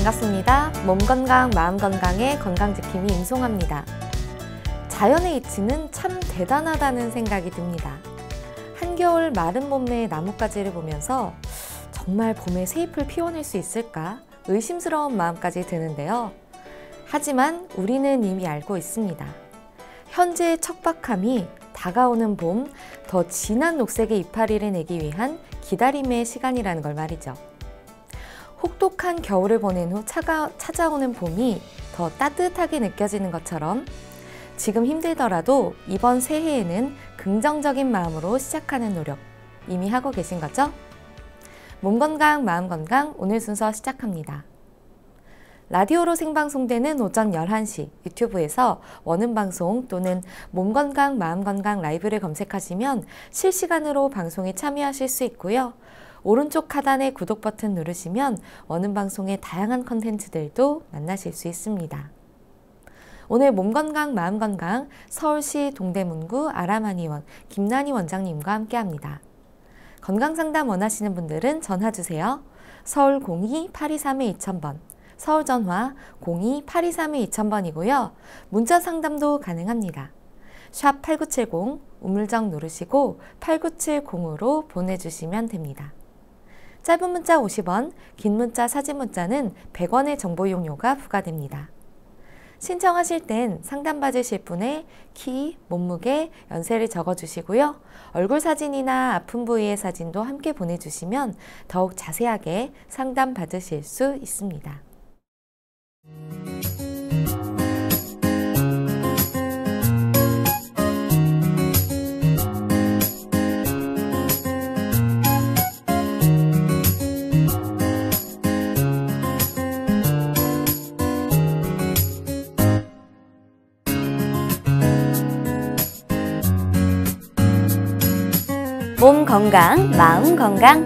반갑습니다. 몸 건강, 마음 건강의 건강지킴이 임송합니다. 자연의 이치는 참 대단하다는 생각이 듭니다. 한겨울 마른 봄의 나뭇가지를 보면서 정말 봄에 새 잎을 피워낼 수 있을까 의심스러운 마음까지 드는데요. 하지만 우리는 이미 알고 있습니다. 현재의 척박함이 다가오는 봄, 더 진한 녹색의 이파리를 내기 위한 기다림의 시간이라는 걸 말이죠. 혹독한 겨울을 보낸 후 찾아오는 봄이 더 따뜻하게 느껴지는 것처럼 지금 힘들더라도 이번 새해에는 긍정적인 마음으로 시작하는 노력 이미 하고 계신 거죠? 몸 건강, 마음 건강 오늘 순서 시작합니다. 라디오로 생방송되는 오전 11시 유튜브에서 원음방송 또는 몸 건강, 마음 건강 라이브를 검색하시면 실시간으로 방송에 참여하실 수 있고요. 오른쪽 하단의 구독 버튼 누르시면 원음방송의 다양한 컨텐츠들도 만나실 수 있습니다. 오늘 몸 건강, 마음 건강 서울시 동대문구 아람한의원 김난희 원장님과 함께합니다. 건강상담 원하시는 분들은 전화주세요. 서울 02-823-2000번, 서울 전화 02-823-2000번이고요. 문자 상담도 가능합니다. 샵 8970 우물정 누르시고 8970으로 보내주시면 됩니다. 짧은 문자 50원, 긴 문자 사진 문자는 100원의 정보 이용료가 부과됩니다. 신청하실 땐 상담받으실 분의 키, 몸무게, 연세를 적어주시고요. 얼굴 사진이나 아픈 부위의 사진도 함께 보내주시면 더욱 자세하게 상담받으실 수 있습니다. 몸 건강, 마음 건강.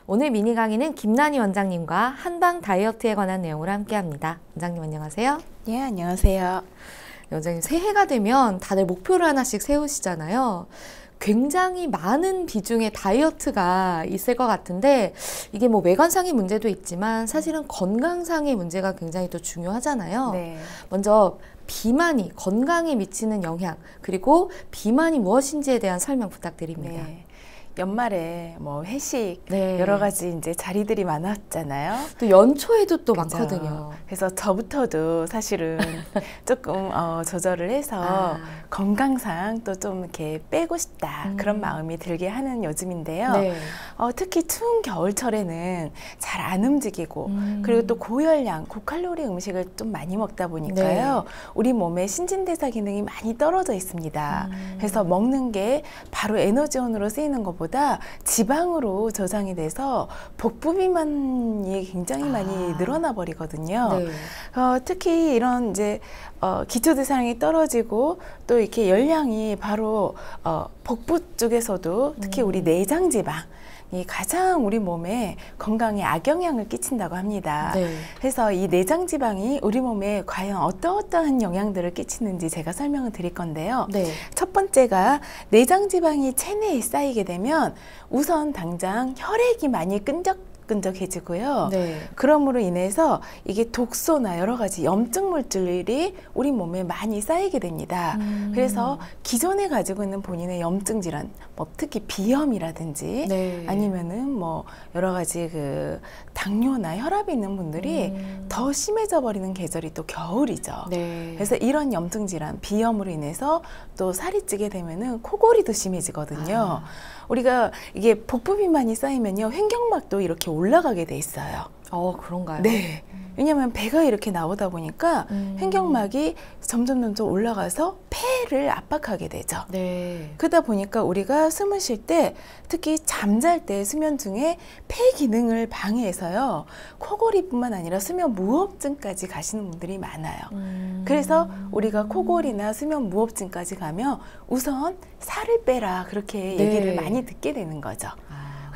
오늘 미니 강의는 김난희 원장님과 한방 다이어트에 관한 내용으로 함께합니다. 원장님 안녕하세요. 네, 안녕하세요. 원장님 새해가 되면 다들 목표를 하나씩 세우시잖아요. 굉장히 많은 비중의 다이어트가 있을 것 같은데 이게 뭐 외관상의 문제도 있지만 사실은 건강상의 문제가 굉장히 또 중요하잖아요. 네. 먼저 비만이 건강에 미치는 영향 그리고 비만이 무엇인지에 대한 설명 부탁드립니다. 네. 연말에 뭐 회식 네. 여러 가지 이제 자리들이 많았잖아요. 또 연초에도 또 그죠? 많거든요. 그래서 저부터도 사실은 조금 조절을 해서 건강상 또 좀 이렇게 빼고 싶다 그런 마음이 들게 하는 요즘인데요. 네. 특히 추운 겨울철에는 잘 안 움직이고 그리고 또 고열량, 고칼로리 음식을 좀 많이 먹다 보니까요. 네. 우리 몸의 신진대사 기능이 많이 떨어져 있습니다. 그래서 먹는 게 바로 에너지원으로 쓰이는 것보다 지방으로 저장이 돼서 복부 비만이 굉장히 많이 늘어나 버리거든요. 네. 특히 이런 이제 기초대사량이 떨어지고 또 이렇게 열량이 바로 복부 쪽에서도 특히 우리 내장 지방 이 가장 우리 몸에 건강에 악영향을 끼친다고 합니다. 네. 그래서 이 내장 지방이 우리 몸에 과연 어떠한 영향들을 끼치는지 제가 설명을 드릴 건데요. 네. 첫 번째가 내장 지방이 체내에 쌓이게 되면 우선 당장 혈액이 많이 끈적해지고요. 네. 그럼으로 인해서 이게 독소나 여러 가지 염증 물질이 우리 몸에 많이 쌓이게 됩니다. 그래서 기존에 가지고 있는 본인의 염증 질환, 뭐 특히 비염이라든지 네. 아니면은 뭐 여러 가지 그 당뇨나 혈압이 있는 분들이 더 심해져 버리는 계절이 또 겨울이죠. 네. 그래서 이런 염증 질환, 비염으로 인해서 또 살이 찌게 되면은 코골이도 심해지거든요. 우리가 이게 복부 비만이 쌓이면요, 횡격막도 이렇게 올라가게 돼 있어요. 그런가요? 네. 왜냐하면 배가 이렇게 나오다 보니까 횡격막이 점점 올라가서 폐를 압박하게 되죠. 네. 그러다 보니까 우리가 숨을 쉴 때 특히 잠잘 때 수면 중에 폐 기능을 방해해서요. 코골이뿐만 아니라 수면 무호흡증까지 가시는 분들이 많아요. 그래서 우리가 코골이나 수면 무호흡증까지 가면 우선 살을 빼라 그렇게 네. 얘기를 많이 듣게 되는 거죠.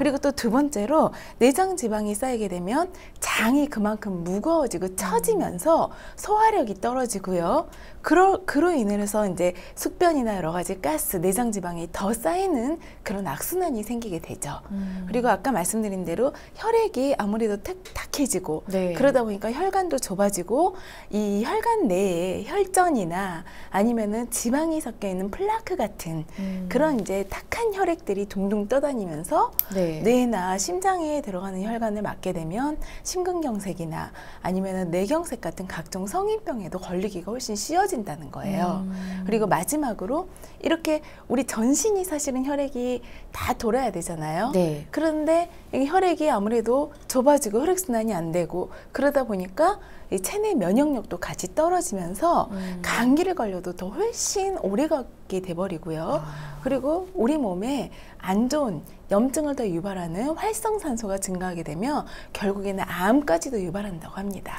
그리고 또 두 번째로 내장 지방이 쌓이게 되면 장이 그만큼 무거워지고 처지면서 소화력이 떨어지고요. 그로 인해서 이제 숙변이나 여러 가지 가스, 내장 지방이 더 쌓이는 그런 악순환이 생기게 되죠. 그리고 아까 말씀드린 대로 혈액이 아무래도 탁해지고 네. 그러다 보니까 혈관도 좁아지고 이 혈관 내에 혈전이나 아니면은 지방이 섞여 있는 플라크 같은 그런 이제 탁한 혈액들이 둥둥 떠다니면서 네. 뇌나 심장에 들어가는 혈관을 막게 되면 심근경색이나 아니면은 뇌경색 같은 각종 성인병에도 걸리기가 훨씬 쉬워진다는 거예요. 그리고 마지막으로 이렇게 우리 전신이 사실은 혈액이 다 돌아야 되잖아요. 네. 그런데 이 혈액이 아무래도 좁아지고 혈액순환이 안 되고 그러다 보니까 이 체내 면역력도 같이 떨어지면서 감기를 걸려도 더 훨씬 오래 가게 돼버리고요. 그리고 우리 몸에 안 좋은 염증을 더 유발하는 활성산소가 증가하게 되면 결국에는 암까지도 유발한다고 합니다.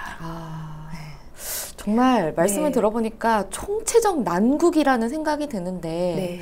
정말 말씀을 네. 들어보니까 총체적 난국이라는 생각이 드는데 네.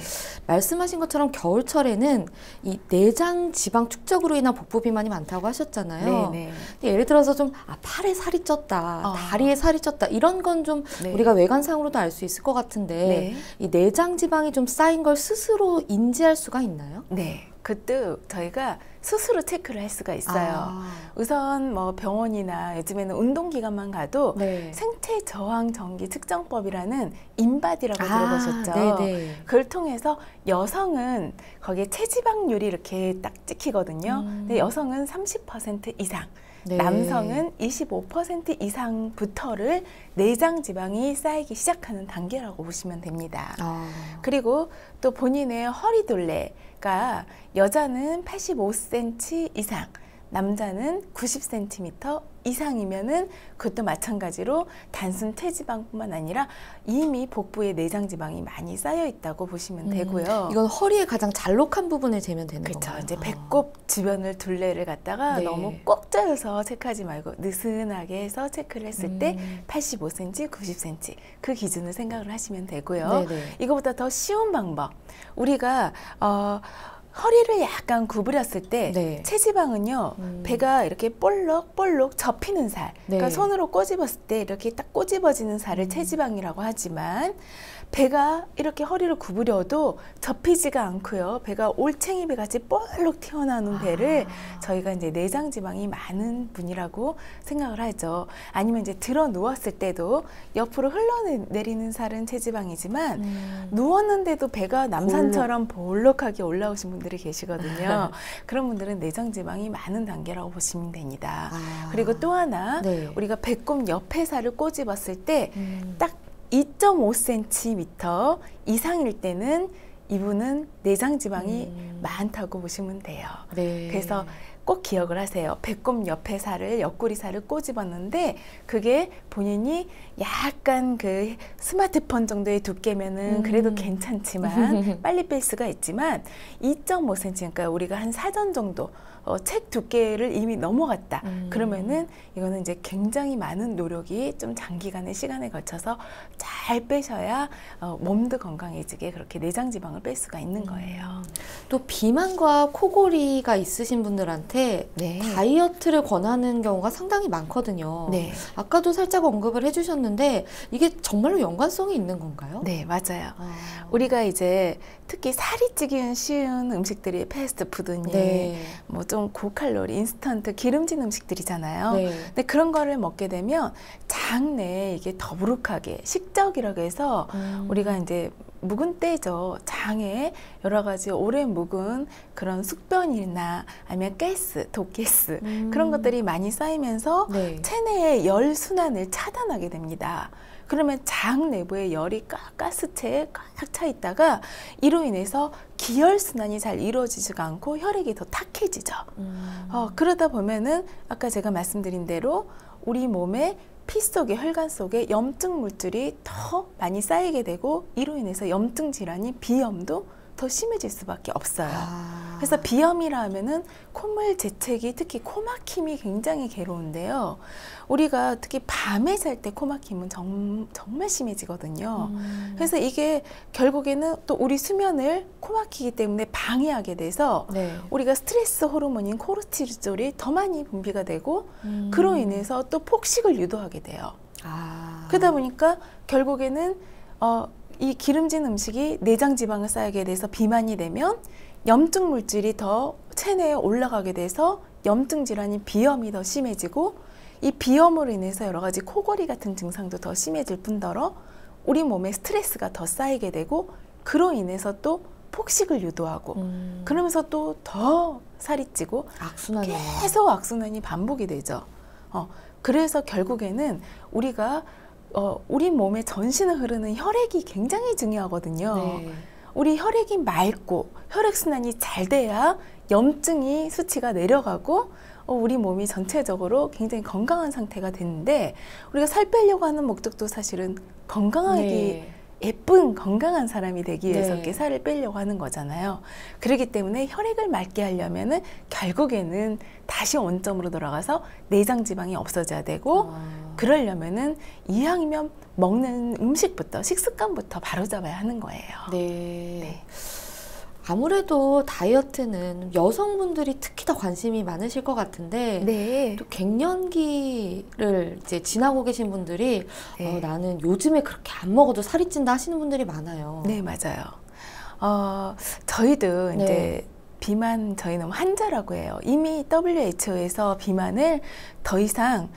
말씀하신 것처럼 겨울철에는 이 내장 지방 축적으로 인한 복부 비만이 많다고 하셨잖아요. 네, 네. 근데 예를 들어서 좀 팔에 살이 쪘다, 다리에 살이 쪘다 이런 건 좀 네. 우리가 외관상으로도 알 수 있을 것 같은데 네. 이 내장 지방이 좀 쌓인 걸 스스로 인지할 수가 있나요? 네. 그때 저희가 스스로 체크를 할 수가 있어요. 우선 뭐 병원이나 요즘에는 운동기관만 가도 네. 생체 저항 전기 측정법이라는 인바디라고 들어보셨죠? 네네. 그걸 통해서 여성은 거기에 체지방률이 이렇게 딱 찍히거든요. 근데 여성은 30% 이상, 네. 남성은 25% 이상부터를 내장 지방이 쌓이기 시작하는 단계라고 보시면 됩니다. 그리고 또 본인의 허리둘레가 여자는 85cm 이상, 남자는 90cm 이상이면은 그것도 마찬가지로 단순 체지방뿐만 아니라 이미 복부에 내장 지방이 많이 쌓여 있다고 보시면 되고요. 이건 허리의 가장 잘록한 부분을 재면 되는 그렇죠. 건가요? 이제 배꼽 주변을 둘레를 갖다가 네. 너무 꼭 짜여서 체크하지 말고 느슨하게 해서 체크를 했을 때 85cm, 90cm 그 기준을 생각을 하시면 되고요. 네네. 이거보다 더 쉬운 방법. 우리가 허리를 약간 구부렸을 때 네. 체지방은요 배가 이렇게 볼록볼록 접히는 살, 그러니까 네. 손으로 꼬집었을 때 이렇게 딱 꼬집어지는 살을 체지방이라고 하지만 배가 이렇게 허리를 구부려도 접히지가 않고요. 배가 올챙이배 같이 볼록 튀어나오는 배를 저희가 이제 내장 지방이 많은 분이라고 생각을 하죠. 아니면 이제 들어 누웠을 때도 옆으로 흘러내리는 살은 체지방이지만 누웠는데도 배가 남산처럼 볼록하게 올라오신 분들이 계시거든요. 그런 분들은 내장 지방이 많은 단계라고 보시면 됩니다. 그리고 또 하나 네. 우리가 배꼽 옆에 살을 꼬집었을 때 딱 2.5cm 이상일 때는 이분은 내장 지방이 많다고 보시면 돼요. 네. 그래서 꼭 기억을 하세요. 배꼽 옆에 살을, 옆구리 살을 꼬집었는데 그게 본인이 약간 그 스마트폰 정도의 두께면은 그래도 괜찮지만 빨리 뺄 수가 있지만 2.5cm, 그러니까 우리가 한 사전 정도 책 두께를 이미 넘어갔다. 그러면은 이거는 이제 굉장히 많은 노력이 좀 장기간의 시간에 걸쳐서 잘 빼셔야 몸도 건강해지게 그렇게 내장 지방을 뺄 수가 있는 거예요. 또 비만과 코골이가 있으신 분들한테 네. 다이어트를 권하는 경우가 상당히 많거든요. 네. 아까도 살짝 언급을 해주셨는데 이게 정말로 연관성이 있는 건가요? 네, 맞아요. 우리가 이제 특히 살이 찌기 쉬운 음식들이 패스트푸드니 네. 뭐 좀 고칼로리, 인스턴트, 기름진 음식들이잖아요. 네. 근데 그런 거를 먹게 되면 장 내에 이게 더부룩하게 식적이라고 해서 우리가 이제 묵은 때죠. 장에 여러 가지 오래 묵은 그런 숙변이나 아니면 가스, 독가스 그런 것들이 많이 쌓이면서 네. 체내의 열 순환을 차단하게 됩니다. 그러면 장 내부에 열이 가스체에 꽉 차 있다가 이로 인해서 기혈순환이 잘 이루어지지가 않고 혈액이 더 탁해지죠. 그러다 보면은 아까 제가 말씀드린 대로 우리 몸에 피 속에, 혈관 속에 염증 물질이 더 많이 쌓이게 되고 이로 인해서 염증 질환이 비염도 더 심해질 수밖에 없어요. 그래서 비염이라 하면은 콧물 재채기, 특히 코막힘이 굉장히 괴로운데요. 우리가 특히 밤에 잘 때 코막힘은 정말 심해지거든요. 그래서 이게 결국에는 또 우리 수면을 코막히기 때문에 방해하게 돼서 네. 우리가 스트레스 호르몬인 코르티졸이 더 많이 분비가 되고 그로 인해서 또 폭식을 유도하게 돼요. 그러다 보니까 결국에는 이 기름진 음식이 내장 지방을 쌓이게 돼서 비만이 되면 염증 물질이 더 체내에 올라가게 돼서 염증 질환인 비염이 더 심해지고, 이 비염으로 인해서 여러 가지 코골이 같은 증상도 더 심해질 뿐더러 우리 몸에 스트레스가 더 쌓이게 되고, 그로 인해서 또 폭식을 유도하고 그러면서 또 더 살이 찌고 악순환이네요. 계속 악순환이 반복이 되죠. 그래서 결국에는 우리가 우리 몸의 전신을 흐르는 혈액이 굉장히 중요하거든요. 네. 우리 혈액이 맑고 혈액순환이 잘 돼야 염증이 수치가 내려가고 우리 몸이 전체적으로 굉장히 건강한 상태가 되는데, 우리가 살 빼려고 하는 목적도 사실은 건강하게 네. 예쁜 건강한 사람이 되기 위해서 네. 이렇게 살을 빼려고 하는 거잖아요. 그렇기 때문에 혈액을 맑게 하려면은 결국에는 다시 원점으로 돌아가서 내장 지방이 없어져야 되고, 그러려면은 이왕이면 먹는 음식부터, 식습관부터 바로잡아야 하는 거예요. 네. 아무래도 다이어트는 여성분들이 특히 더 관심이 많으실 것 같은데, 네. 또 갱년기를 이제 지나고 계신 분들이 네. 나는 요즘에 그렇게 안 먹어도 살이 찐다 하시는 분들이 많아요. 네, 맞아요. 저희도 네. 이제 비만 저희는 환자라고 해요. 이미 WHO에서 비만을 더 이상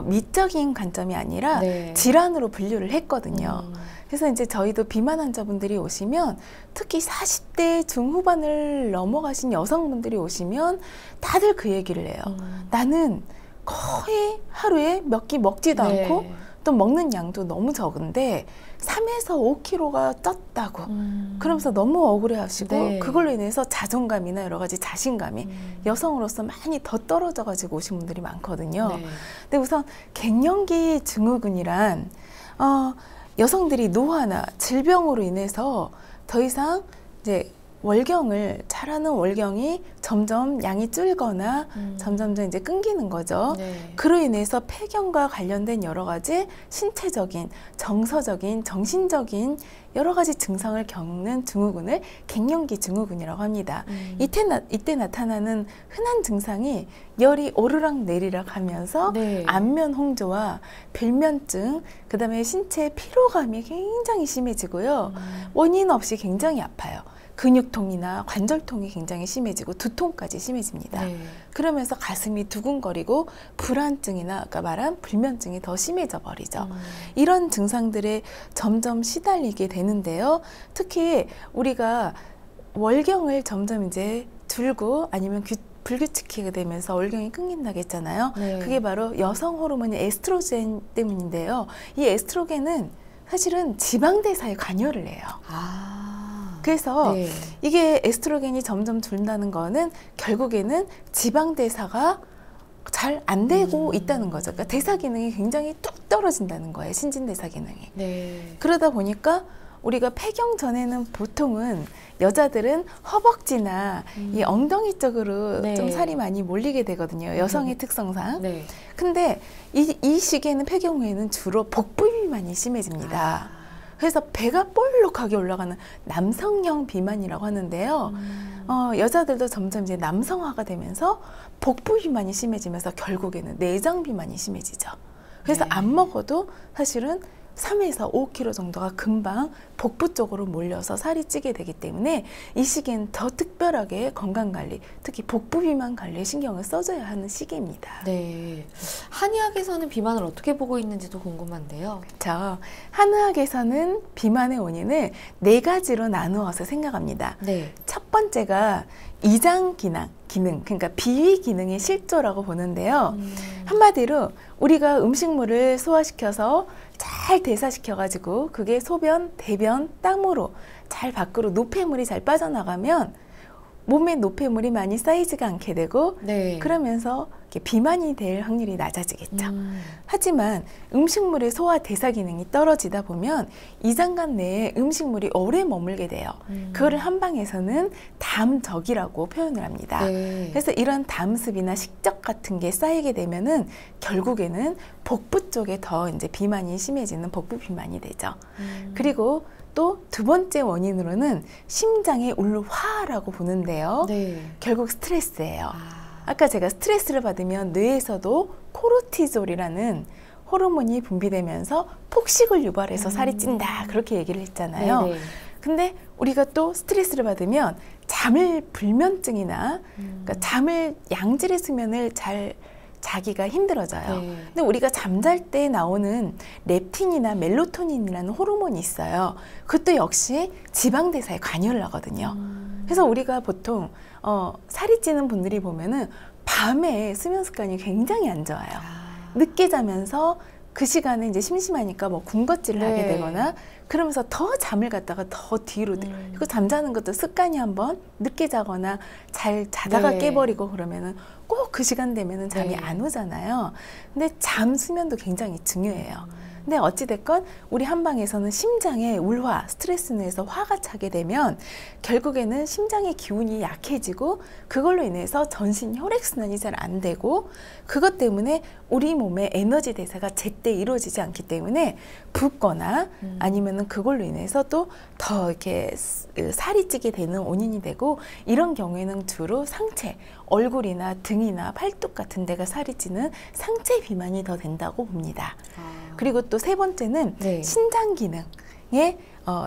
미적인 관점이 아니라 네. 질환으로 분류를 했거든요. 그래서 이제 저희도 비만 환자분들이 오시면, 특히 40대 중후반을 넘어가신 여성분들이 오시면 다들 그 얘기를 해요. 나는 거의 하루에 몇 끼 먹지도 네. 않고 또 먹는 양도 너무 적은데 3에서 5kg가 쪘다고 그러면서 너무 억울해하시고, 네. 그걸로 인해서 자존감이나 여러 가지 자신감이 여성으로서 많이 더 떨어져 가지고 오신 분들이 많거든요. 네. 근데 우선 갱년기 증후군이란 여성들이 노화나 질병으로 인해서 더 이상 이제 잘하는 월경이 점점 양이 줄거나 점점 이제 끊기는 거죠. 네. 그로 인해서 폐경과 관련된 여러 가지 신체적인, 정서적인, 정신적인 여러 가지 증상을 겪는 증후군을 갱년기 증후군이라고 합니다. 이때 나타나는 흔한 증상이 열이 오르락 내리락 하면서 네. 안면 홍조와 빌면증, 그다음에 신체 피로감이 굉장히 심해지고요. 원인 없이 굉장히 아파요. 근육통이나 관절통이 굉장히 심해지고 두통까지 심해집니다. 네. 그러면서 가슴이 두근거리고 불안증이나 아까 말한 불면증이 더 심해져 버리죠. 이런 증상들에 점점 시달리게 되는데요. 특히 우리가 월경을 점점 이제 줄고 아니면 불규칙하게 되면서 월경이 끊긴다고 했잖아요. 네. 그게 바로 여성 호르몬인 에스트로겐 때문인데요. 이 에스트로겐은 사실은 지방대사에 관여를 해요. 그래서 네. 이게 에스트로겐이 점점 줄다는 거는 결국에는 지방대사가 잘 안 되고 있다는 거죠. 그러니까 대사 기능이 굉장히 뚝 떨어진다는 거예요. 신진대사 기능이. 네. 그러다 보니까 우리가 폐경 전에는 보통은 여자들은 허벅지나 이 엉덩이 쪽으로 네. 좀 살이 많이 몰리게 되거든요. 여성의 특성상. 네. 근데 이 시기에는 폐경 후에는 주로 복부 비만이 심해집니다. 그래서 배가 볼록하게 올라가는 남성형 비만이라고 하는데요. 여자들도 점점 이제 남성화가 되면서 복부 비만이 심해지면서 결국에는 내장 비만이 심해지죠. 그래서 네. 안 먹어도 사실은 3에서 5kg 정도가 금방 복부 쪽으로 몰려서 살이 찌게 되기 때문에 이 시기엔 더 특별하게 건강관리, 특히 복부 비만 관리에 신경을 써줘야 하는 시기입니다. 네. 한의학에서는 비만을 어떻게 보고 있는지도 궁금한데요. 그렇죠. 한의학에서는 비만의 원인을 4가지로 나누어서 생각합니다. 네. 첫 번째가 이장 기능, 그러니까 비위 기능의 실조라고 보는데요. 한마디로 우리가 음식물을 소화시켜서 잘 대사시켜가지고 그게 소변, 대변, 땀으로 잘 밖으로 노폐물이 잘 빠져나가면 몸에 노폐물이 많이 쌓이지가 않게 되고 네. 그러면서 이렇게 비만이 될 확률이 낮아지겠죠. 하지만 음식물의 소화 대사 기능이 떨어지다 보면 이장관 내에 음식물이 오래 머물게 돼요. 그거를 한방에서는 담적이라고 표현을 합니다. 네. 그래서 이런 담습이나 식적 같은 게 쌓이게 되면은 결국에는 복부 쪽에 더 이제 비만이 심해지는 복부 비만이 되죠. 그리고 또 두 번째 원인으로는 심장의 울화라고 보는데요. 네. 결국 스트레스예요. 아까 제가 스트레스를 받으면 뇌에서도 코르티졸이라는 호르몬이 분비되면서 폭식을 유발해서 살이 찐다. 그렇게 얘기를 했잖아요. 네네. 근데 우리가 또 스트레스를 받으면 잠을 불면증이나 그러니까 양질의 수면을 잘 자기가 힘들어져요. 네. 근데 우리가 잠잘 때 나오는 렙틴이나 멜로토닌이라는 호르몬이 있어요. 그것도 역시 지방 대사에 관여를 하거든요. 그래서 우리가 보통 살이 찌는 분들이 보면은 밤에 수면 습관이 굉장히 안 좋아요. 늦게 자면서 그 시간에 이제 심심하니까 뭐 군것질을 네. 하게 되거나 그러면서 더 잠을 갖다가 더 뒤로 그리고 잠자는 것도 습관이 한번 늦게 자거나 잘 자다가 네. 깨버리고 그러면은 꼭 그 시간 되면은 잠이 네. 안 오잖아요. 근데 잠 수면도 굉장히 중요해요. 근데 어찌됐건 우리 한방에서는 심장에 울화, 스트레스 내에서 화가 차게 되면 결국에는 심장의 기운이 약해지고 그걸로 인해서 전신 혈액순환이 잘 안 되고 그것 때문에 우리 몸의 에너지 대사가 제때 이루어지지 않기 때문에 붓거나 아니면은 그걸로 인해서 또 더 이렇게 살이 찌게 되는 원인이 되고 이런 경우에는 주로 상체, 얼굴이나 등이나 팔뚝 같은 데가 살이 찌는 상체 비만이 더 된다고 봅니다. 그리고 또 세 번째는 네. 신장 기능의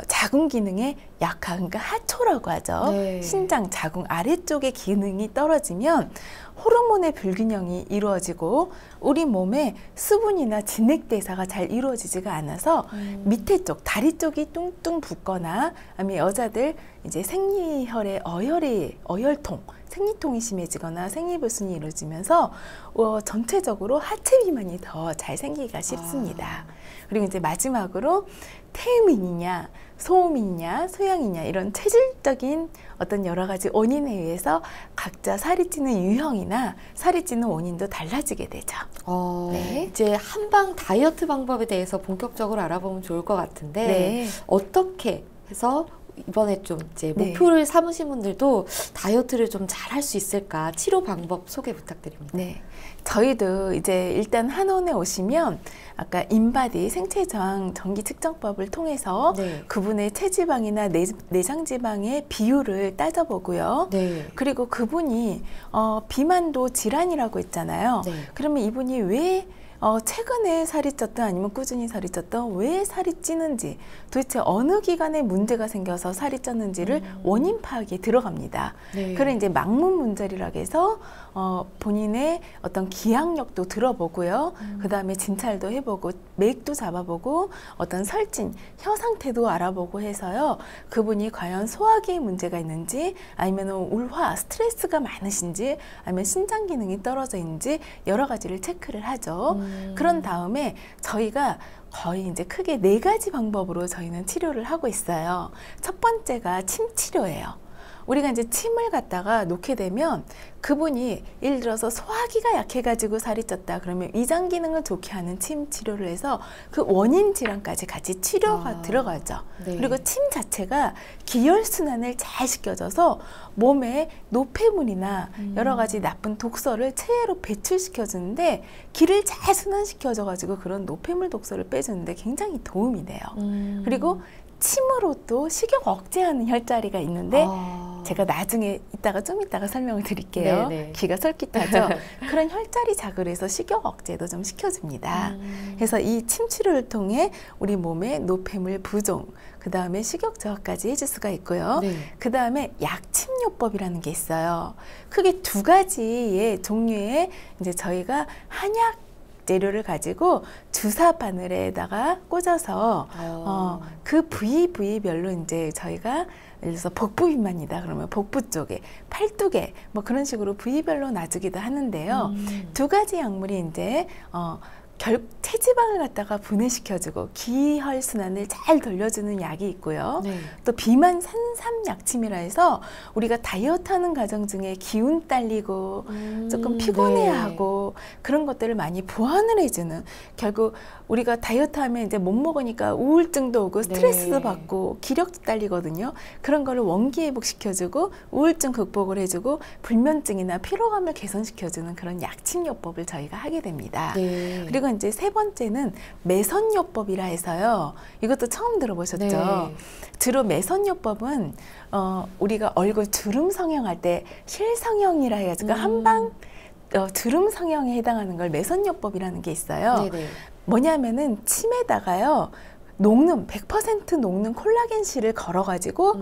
자궁 기능에 약한 그러니까 하초라고 하죠. 네. 신장 자궁 아래쪽의 기능이 떨어지면 호르몬의 불균형이 이루어지고 우리 몸에 수분이나 진액 대사가 잘 이루어지지가 않아서 밑에 쪽 다리 쪽이 뚱뚱 붓거나 아니면 여자들 이제 생리혈의 어혈통 생리통이 심해지거나 생리불순이 이루어지면서 전체적으로 하체 비만이 더 잘 생기기가 쉽습니다. 그리고 이제 마지막으로 태음인이냐 소음인이냐 소양이냐 이런 체질적인 어떤 여러 가지 원인에 의해서 각자 살이 찌는 유형이나 살이 찌는 원인도 달라지게 되죠. 네. 이제 한방 다이어트 방법에 대해서 본격적으로 알아보면 좋을 것 같은데 네. 어떻게 해서 이번에 좀 이제 네. 목표를 삼으신 분들도 다이어트를 좀 잘 할 수 있을까 치료 방법 소개 부탁드립니다. 네. 저희도 이제 일단 한원에 오시면 아까 인바디 생체 저항 전기 측정법을 통해서 네. 그분의 체지방이나 내장 지방의 비율을 따져보고요. 네. 그리고 그분이 비만도 질환이라고 했잖아요. 네. 그러면 이분이 왜 최근에 살이 쪘든 아니면 꾸준히 살이 쪘든 왜 살이 찌는지 도대체 어느 기간에 문제가 생겨서 살이 쪘는지를 원인 파악에 들어갑니다. 네. 그래 이제 막문 문절이라고 해서 본인의 어떤 기항력도 들어보고요. 그 다음에 진찰도 해보고 맥도 잡아보고 어떤 설진, 혀 상태도 알아보고 해서요. 그분이 과연 소화기에 문제가 있는지 아니면 울화, 스트레스가 많으신지 아니면 신장 기능이 떨어져 있는지 여러 가지를 체크를 하죠. 그런 다음에 저희가 거의 이제 크게 4가지 방법으로 저희는 치료를 하고 있어요. 첫 번째가 침 치료예요. 우리가 이제 침을 갖다가 놓게 되면 그분이 예를 들어서 소화기가 약해가지고 살이 쪘다 그러면 위장 기능을 좋게 하는 침 치료를 해서 그 원인 질환까지 같이 치료가 들어가죠. 네. 그리고 침 자체가 기혈순환을 잘 시켜줘서 몸에 노폐물이나 여러 가지 나쁜 독소를 체외로 배출시켜주는데 기를 잘 순환시켜줘가지고 그런 노폐물 독소를 빼주는데 굉장히 도움이 돼요. 그리고 침으로 또 식욕 억제하는 혈자리가 있는데 제가 나중에 좀 이따가 설명을 드릴게요. 네네. 귀가 솔깃하죠. 그런 혈자리 자극을 해서 식욕 억제도 좀 시켜줍니다. 그래서 이 침 치료를 통해 우리 몸의 노폐물 부종, 그 다음에 식욕 저하까지 해줄 수가 있고요. 네. 그 다음에 약침요법이라는 게 있어요. 크게 2가지의 종류의 이제 저희가 한약 재료를 가지고 주사 바늘에다가 꽂아서 그 부위별로 이제 저희가 예를 들어서 복부 비만이다 그러면 복부 쪽에 팔뚝에 뭐 그런 식으로 부위별로 놔주기도 하는데요. 2가지 약물이 이제 체지방을 갖다가 분해시켜주고 기혈순환을 잘 돌려주는 약이 있고요. 네. 또 비만 산삼 약침이라 해서 우리가 다이어트하는 과정 중에 기운 딸리고 조금 피곤해하고 그런 것들을 많이 보완을 해주는, 결국 우리가 다이어트하면 이제 못 먹으니까 우울증도 오고 스트레스도 받고 기력도 딸리거든요. 그런 거를 원기회복시켜주고 우울증 극복을 해주고 불면증이나 피로감을 개선시켜주는 그런 약침요법을 저희가 하게 됩니다. 네. 그리고 이제 세 번째는 매선요법이라 해서요. 이것도 처음 들어보셨죠? 네. 주로 매선요법은 우리가 얼굴 주름 성형할 때 실성형이라 해가지고 한방 주름 성형에 해당하는 걸 매선요법이라는 게 있어요. 네네. 뭐냐면은 침에다가요, 녹는 100% 녹는 콜라겐실을 걸어가지고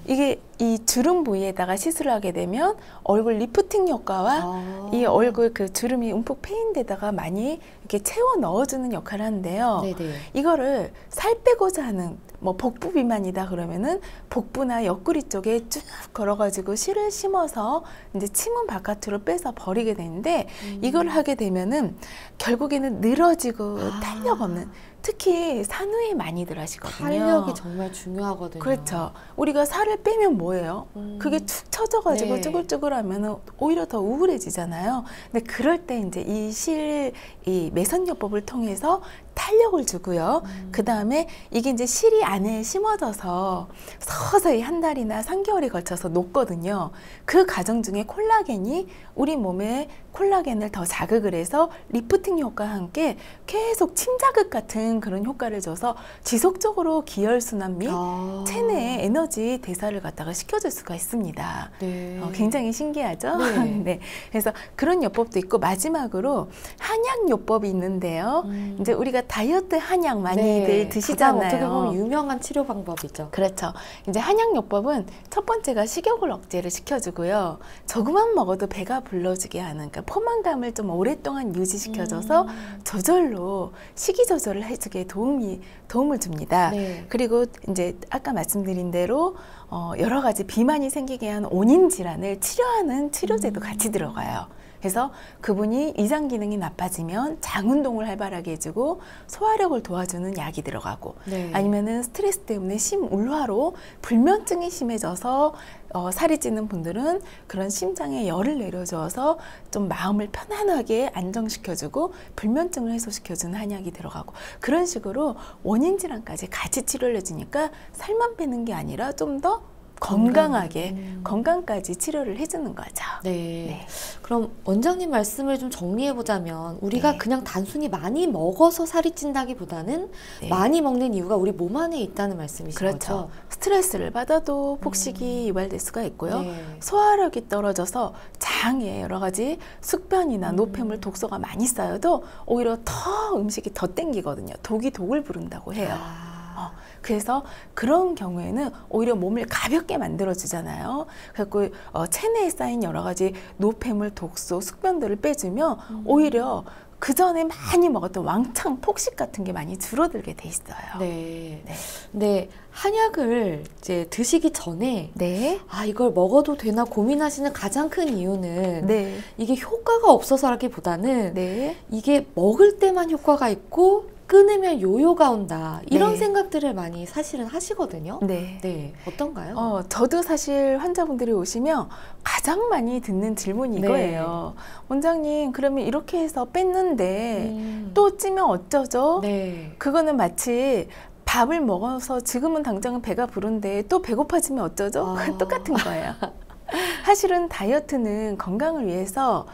이게 이 주름 부위에다가 시술을 하게 되면 얼굴 리프팅 효과와 이 얼굴 그 주름이 움푹 패인 데다가 많이 이렇게 채워 넣어주는 역할을 하는데요. 네네. 이거를 살 빼고자 하는 뭐 복부 비만이다 그러면은 복부나 옆구리 쪽에 쭉 걸어가지고 실을 심어서 이제 침은 바깥으로 빼서 버리게 되는데 이걸 하게 되면은 결국에는 늘어지고 탄력 없는, 특히 산후에 많이들 하시거든요. 탄력이 정말 중요하거든요. 그렇죠. 우리가 살을 빼면 뭐예요? 그게 툭 처져가지고 네. 쭈글쭈글하면 오히려 더 우울해지잖아요. 근데 그럴 때 이제 이 매선요법을 통해서 탄력을 주고요. 그 다음에 이게 이제 실이 안에 심어져서 서서히 한 달이나 3개월에 걸쳐서 녹거든요. 그 과정 중에 콜라겐이 우리 몸에 콜라겐을 더 자극을 해서 리프팅 효과와 함께 계속 침자극 같은 그런 효과를 줘서 지속적으로 기혈순환 및 체내에 에너지 대사를 갖다가 시켜줄 수가 있습니다. 네. 굉장히 신기하죠? 네. 네. 그래서 그런 요법도 있고, 마지막으로 한약요법이 있는데요. 이제 우리가 다이어트 한약 많이들 드시잖아요. 가장 어떻게 보면 유명한 치료 방법이죠. 그렇죠. 이제 한약요법은 첫 번째가 식욕을 억제를 시켜주고요. 조금만 먹어도 배가 불러주게 하는, 그러니까 포만감을 좀 오랫동안 유지시켜줘서 저절로 식이 조절을 해주게 도움을 줍니다. 네. 그리고 이제 아까 말씀드린 대로 여러 가지 비만이 생기게 한 원인 질환을 치료하는 치료제도 같이 들어가요. 그래서 그분이 위장 기능이 나빠지면 장 운동을 활발하게 해주고 소화력을 도와주는 약이 들어가고, 네. 아니면은 스트레스 때문에 심울화로 불면증이 심해져서 살이 찌는 분들은 그런 심장에 열을 내려줘서 좀 마음을 편안하게 안정시켜주고 불면증을 해소시켜주는 한약이 들어가고, 그런 식으로 원인 질환까지 같이 치료를 해주니까 살만 빼는 게 아니라 좀 더 건강하게 건강까지 치료를 해주는 거죠. 네. 네. 그럼 원장님 말씀을 좀 정리해 보자면 우리가 네. 그냥 단순히 많이 먹어서 살이 찐다기보다는 네. 많이 먹는 이유가 우리 몸 안에 있다는 말씀이신 그렇죠. 거죠? 스트레스를 받아도 폭식이 유발될 수가 있고요. 네. 소화력이 떨어져서 장에 여러 가지 숙변이나 노폐물, 독소가 많이 쌓여도 오히려 더 음식이 더 땡기거든요. 독이 독을 부른다고 해요. 그래서 그런 경우에는 오히려 몸을 가볍게 만들어주잖아요. 그래서 체내에 쌓인 여러 가지 노폐물, 독소, 숙변들을 빼주면 오히려 그 전에 많이 먹었던 왕창 폭식 같은 게 많이 줄어들게 돼 있어요. 네. 네. 근데 한약을 이제 드시기 전에 네. 이걸 먹어도 되나 고민하시는 가장 큰 이유는 네. 이게 효과가 없어서라기보다는 네. 이게 먹을 때만 효과가 있고 끊으면 요요가 온다, 이런 네. 생각들을 많이 사실은 하시거든요. 네. 네. 어떤가요? 저도 사실 환자분들이 오시면 가장 많이 듣는 질문이 네. 이거예요. 원장님, 그러면 이렇게 해서 뺐는데 또 찌면 어쩌죠? 네. 그거는 마치 밥을 먹어서 지금은 당장은 배가 부른데 또 배고파지면 어쩌죠? 똑같은 거예요. 사실은 다이어트는 건강을 위해서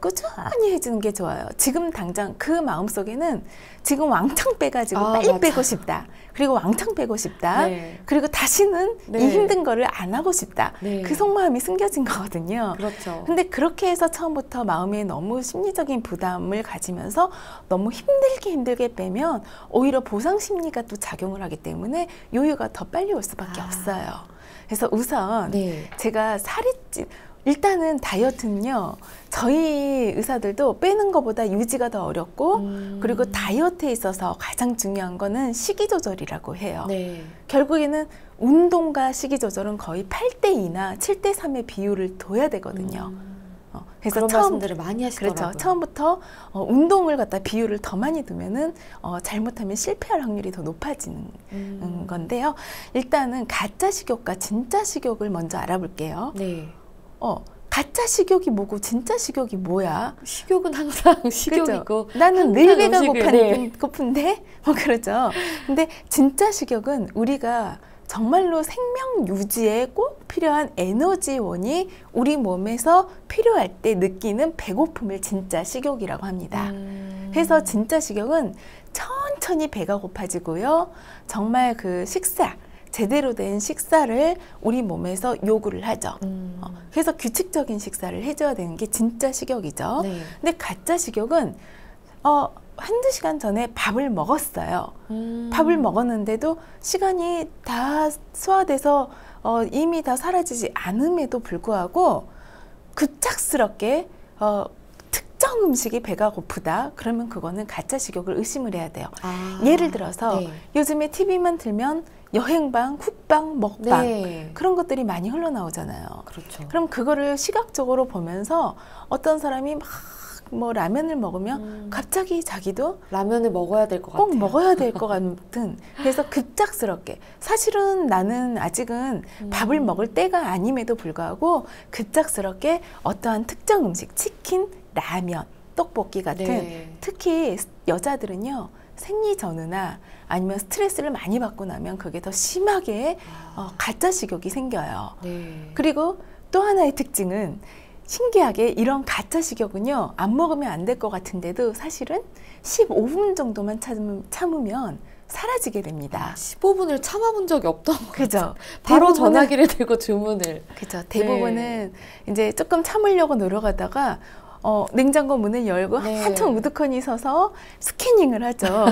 꾸준히 해주는 게 좋아요. 지금 당장 그 마음속에는 지금 왕창 빼가지고 빨리 맞아. 빼고 싶다. 그리고 왕창 빼고 싶다. 네. 그리고 다시는 네. 이 힘든 거를 안 하고 싶다. 네. 그 속마음이 숨겨진 거거든요. 그렇죠. 근데 그렇게 해서 처음부터 마음에 너무 심리적인 부담을 가지면서 너무 힘들게 빼면 오히려 보상 심리가 또 작용을 하기 때문에 요요가 더 빨리 올 수밖에 없어요. 그래서 우선 네. 제가 일단은 다이어트는요, 저희 의사들도 빼는 것보다 유지가 더 어렵고, 그리고 다이어트에 있어서 가장 중요한 거는 식이 조절이라고 해요. 네. 결국에는 운동과 식이 조절은 거의 8대 2나 7대 3의 비율을 둬야 되거든요. 그래서 그런 말씀들을 많이 하시더라고요. 그렇죠. 처음부터 운동을 갖다 비율을 더 많이 두면은 잘못하면 실패할 확률이 더 높아지는 건데요. 일단은 가짜 식욕과 진짜 식욕을 먼저 알아볼게요. 네. 가짜 식욕이 뭐고 진짜 식욕이 뭐야? 식욕은 항상 식욕이고 그렇죠? 나는 늘 배가 네. 고픈데 뭐 그러죠. 근데 진짜 식욕은 우리가 정말로 생명 유지에 꼭 필요한 에너지원이 우리 몸에서 필요할 때 느끼는 배고픔을 진짜 식욕이라고 합니다. 그래서 진짜 식욕은 천천히 배가 고파지고요. 정말 그 식사, 제대로 된 식사를 우리 몸에서 요구를 하죠. 그래서 규칙적인 식사를 해줘야 되는 게 진짜 식욕이죠. 네. 근데 가짜 식욕은 한두 시간 전에 밥을 먹었어요. 밥을 먹었는데도 시간이 다 소화돼서 이미 다 사라지지 않음에도 불구하고 급작스럽게 특정 음식이 배가 고프다. 그러면 그거는 가짜 식욕을 의심을 해야 돼요. 예를 들어서 네. 요즘에 TV만 틀면 여행방, 쿡방, 먹방 네. 그런 것들이 많이 흘러나오잖아요. 그렇죠. 그럼 그거를 시각적으로 보면서 어떤 사람이 막 뭐 라면을 먹으면 갑자기 자기도 라면을 먹어야 될 것 같아요. 꼭 먹어야 될 것 같은. 그래서 급작스럽게 사실은 나는 아직은 밥을 먹을 때가 아님에도 불구하고 급작스럽게 어떠한 특정 음식, 치킨, 라면, 떡볶이 같은 네. 특히 여자들은요 생리 전후나 아니면 스트레스를 많이 받고 나면 그게 더 심하게 가짜 식욕이 생겨요. 네. 그리고 또 하나의 특징은 신기하게 이런 가짜 식욕은요 안 먹으면 안 될 것 같은데도 사실은 15분 정도만 참으면 사라지게 됩니다. 15분을 참아본 적이 없던 것 그죠? 같아요. 바로 전화기를 들고 주문을. 그죠. 대부분은 이제 조금 참으려고 노력하다가 냉장고 문을 열고 네. 한참 우두커니 서서 스캐닝을 하죠.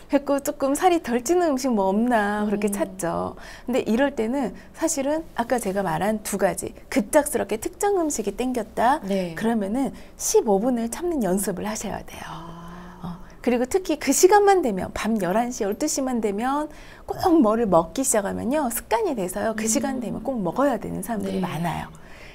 그래서 조금 살이 덜 찌는 음식 뭐 없나 그렇게 찾죠. 근데 이럴 때는 사실은 아까 제가 말한 두 가지 급작스럽게 특정 음식이 땡겼다. 네. 그러면은 15분을 참는 연습을 하셔야 돼요. 그리고 특히 그 시간만 되면 밤 11시, 12시만 되면 꼭 뭐를 먹기 시작하면요 습관이 돼서요 그 시간 되면 꼭 먹어야 되는 사람들이 네. 많아요.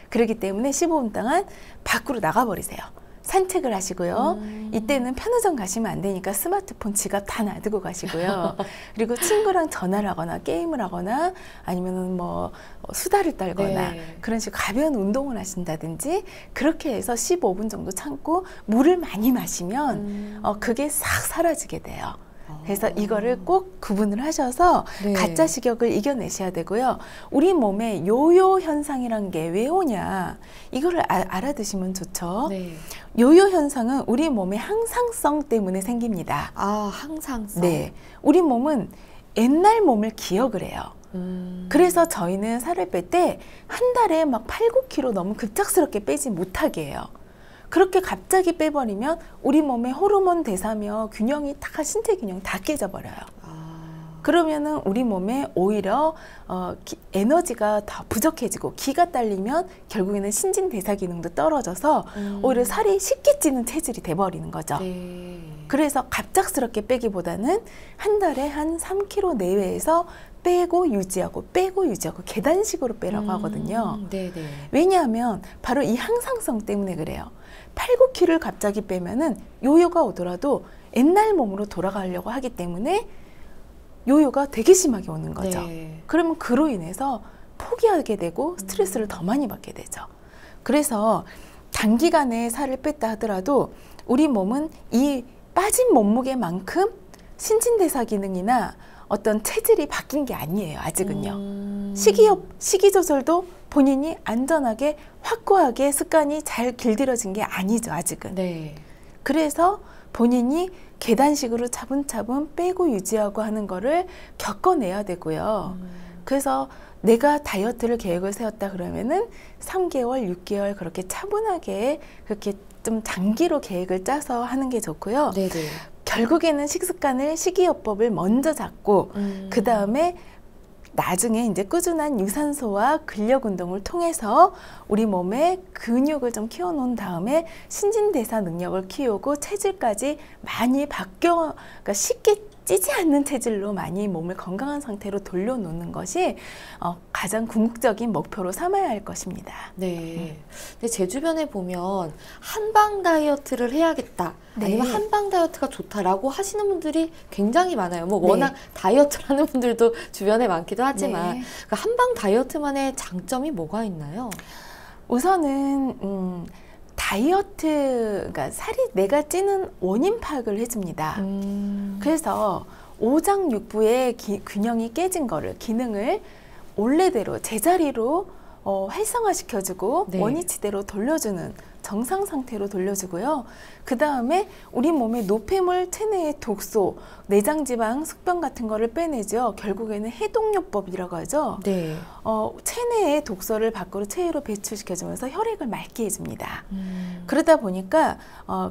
그렇기 때문에 15분 동안 밖으로 나가버리세요. 산책을 하시고요. 이때는 편의점 가시면 안 되니까 스마트폰, 지갑 다 놔두고 가시고요. 그리고 친구랑 전화를 하거나 게임을 하거나 아니면 뭐 수다를 떨거나 네. 그런 식으로 가벼운 운동을 하신다든지 그렇게 해서 15분 정도 참고 물을 많이 마시면 그게 싹 사라지게 돼요. 그래서 이거를 꼭 구분을 하셔서 네. 가짜 식욕을 이겨내셔야 되고요. 우리 몸에 요요 현상이란 게 왜 오냐 이거를 알아두시면 좋죠. 네. 요요 현상은 우리 몸의 항상성 때문에 생깁니다. 항상성. 네, 우리 몸은 옛날 몸을 기억을 해요. 그래서 저희는 살을 뺄 때 한 달에 막 8, 9kg 너무 급작스럽게 빼지 못하게 해요. 그렇게 갑자기 빼버리면 우리 몸의 호르몬 대사며 균형이 다 신체 균형이 다 깨져버려요. 그러면은 우리 몸에 오히려 에너지가 더 부족해지고 기가 딸리면 결국에는 신진대사 기능도 떨어져서 오히려 살이 쉽게 찌는 체질이 돼버리는 거죠. 네. 그래서 갑작스럽게 빼기보다는 한 달에 한 3kg 내외에서 빼고 유지하고 계단식으로 빼라고 하거든요. 네네. 왜냐하면 바로 이 항상성 때문에 그래요. 8, 9kg를 갑자기 빼면은 요요가 오더라도 옛날 몸으로 돌아가려고 하기 때문에 요요가 되게 심하게 오는 거죠. 네. 그러면 그로 인해서 포기하게 되고 스트레스를 더 많이 받게 되죠. 그래서 단기간에 살을 뺐다 하더라도 우리 몸은 이 빠진 몸무게만큼 신진대사 기능이나 어떤 체질이 바뀐 게 아니에요. 아직은요. 식이 조절도 본인이 안전하게 확고하게 습관이 잘 길들여진 게 아니죠. 아직은. 네. 그래서 본인이 계단식으로 차분차분 빼고 유지하고 하는 거를 겪어내야 되고요. 그래서 내가 다이어트를 계획을 세웠다 그러면은 3개월, 6개월 그렇게 차분하게 그렇게 좀 장기로 계획을 짜서 하는 게 좋고요. 네네. 결국에는 식습관을 식이요법을 먼저 잡고 그 다음에 나중에 이제 꾸준한 유산소와 근력 운동을 통해서 우리 몸의 근육을 좀 키워놓은 다음에 신진대사 능력을 키우고 체질까지 많이 그러니까 쉽게 찌지 않는 체질로 많이 몸을 건강한 상태로 돌려놓는 것이 가장 궁극적인 목표로 삼아야 할 것입니다. 네. 근데 제 주변에 보면 한방 다이어트를 해야겠다. 네. 아니면 한방 다이어트가 좋다라고 하시는 분들이 굉장히 많아요. 뭐 네. 워낙 다이어트를 하는 분들도 주변에 많기도 하지만 네. 그러니까 한방 다이어트만의 장점이 뭐가 있나요? 우선은 다이어트, 그러니까 살이 내가 찌는 원인 파악을 해줍니다. 그래서 오장육부의 균형이 깨진 거를, 기능을 원래대로 제자리로 활성화시켜주고 네. 원위치대로 돌려주는, 정상 상태로 돌려주고요. 그 다음에 우리 몸의 노폐물, 체내의 독소, 내장지방, 숙변 같은 거를 빼내죠. 결국에는 해독요법이라고 하죠. 네. 체내의 독소를 밖으로 체외로 배출시켜주면서 혈액을 맑게 해줍니다. 그러다 보니까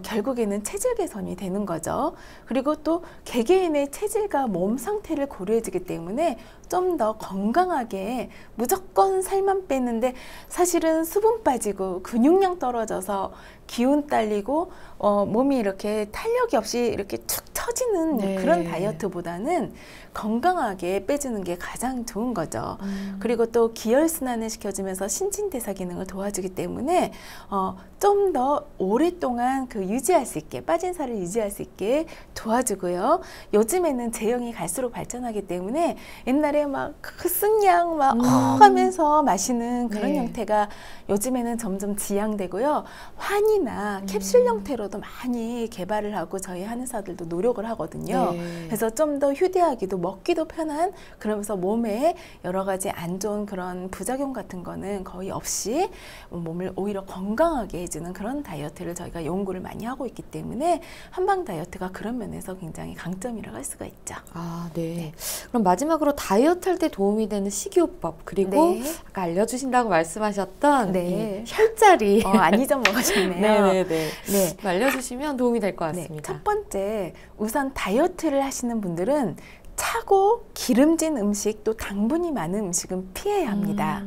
결국에는 체질 개선이 되는 거죠. 그리고 또 개개인의 체질과 몸 상태를 고려해주기 때문에 좀 더 건강하게, 무조건 살만 빼는데 사실은 수분 빠지고 근육량 떨어져서 기운 딸리고 몸이 이렇게 탄력이 없이 이렇게 툭 처지는 네. 그런 다이어트보다는 건강하게 빼주는 게 가장 좋은 거죠. 그리고 또 기혈순환을 시켜주면서 신진대사 기능을 도와주기 때문에 좀 더 오랫동안 유지할 수 있게, 빠진 살을 유지할 수 있게 도와주고요. 요즘에는 제형이 갈수록 발전하기 때문에 옛날에 막 쓴 양 막 하면서 마시는 그런 네. 형태가 요즘에는 점점 지양되고요. 환이나 캡슐 형태로도 많이 개발을 하고 저희 한의사들도 노력을 하거든요. 네. 그래서 좀 더 휴대하기도 먹기도 편한, 그러면서 몸에 여러 가지 안 좋은 그런 부작용 같은 거는 거의 없이 몸을 오히려 건강하게 해주는 그런 다이어트를 저희가 연구를 많이 하고 있기 때문에 한방 다이어트가 그런 면에서 굉장히 강점이라고 할 수가 있죠. 아, 네. 그럼 마지막으로 다이어트 할 때 도움이 되는 식이요법, 그리고 네. 아까 알려주신다고 말씀하셨던 네. 이 혈자리. 안 잊어먹으셨네요. 네네네. 네. 알려주시면 도움이 될 것 네, 같습니다. 첫 번째, 우선 다이어트를 하시는 분들은 차고 기름진 음식, 또 당분이 많은 음식은 피해야 합니다.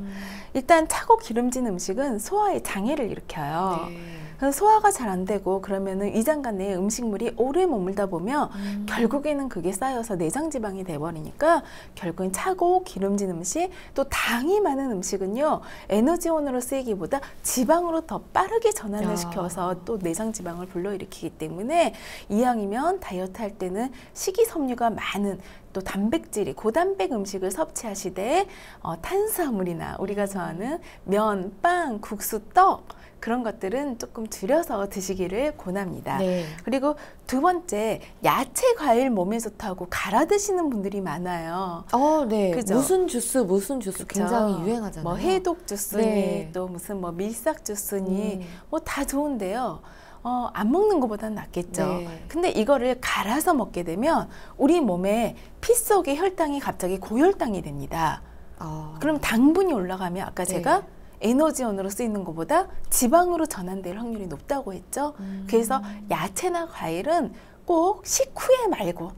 일단 차고 기름진 음식은 소화에 장애를 일으켜요. 네. 그래서 소화가 잘 안 되고 그러면은 위장관 내에 음식물이 오래 머물다 보면 결국에는 그게 쌓여서 내장지방이 돼버리니까 결국엔 차고 기름진 음식, 또 당이 많은 음식은요, 에너지원으로 쓰이기보다 지방으로 더 빠르게 전환을 시켜서 또 내장지방을 불러일으키기 때문에 이왕이면 다이어트 할 때는 식이섬유가 많은, 또 단백질이 고단백 음식을 섭취하시되 탄수화물이나 우리가 좋아하는 면, 빵, 국수, 떡, 그런 것들은 조금 줄여서 드시기를 권합니다. 네. 그리고 두 번째, 야채, 과일 몸에 좋다고 갈아 드시는 분들이 많아요. 네. 그죠? 무슨 주스 그쵸? 굉장히 유행하잖아요. 뭐 해독 주스니, 네. 또 무슨 뭐 밀싹 주스니, 뭐 다 좋은데요. 안 먹는 것보다는 낫겠죠. 네. 근데 이거를 갈아서 먹게 되면 우리 몸에 피 속의 혈당이 갑자기 고혈당이 됩니다. 그럼 당분이 올라가면 아까 네. 제가 에너지원으로 쓰이는 것보다 지방으로 전환될 확률이 높다고 했죠. 그래서 야채나 과일은 꼭 식후에 말고,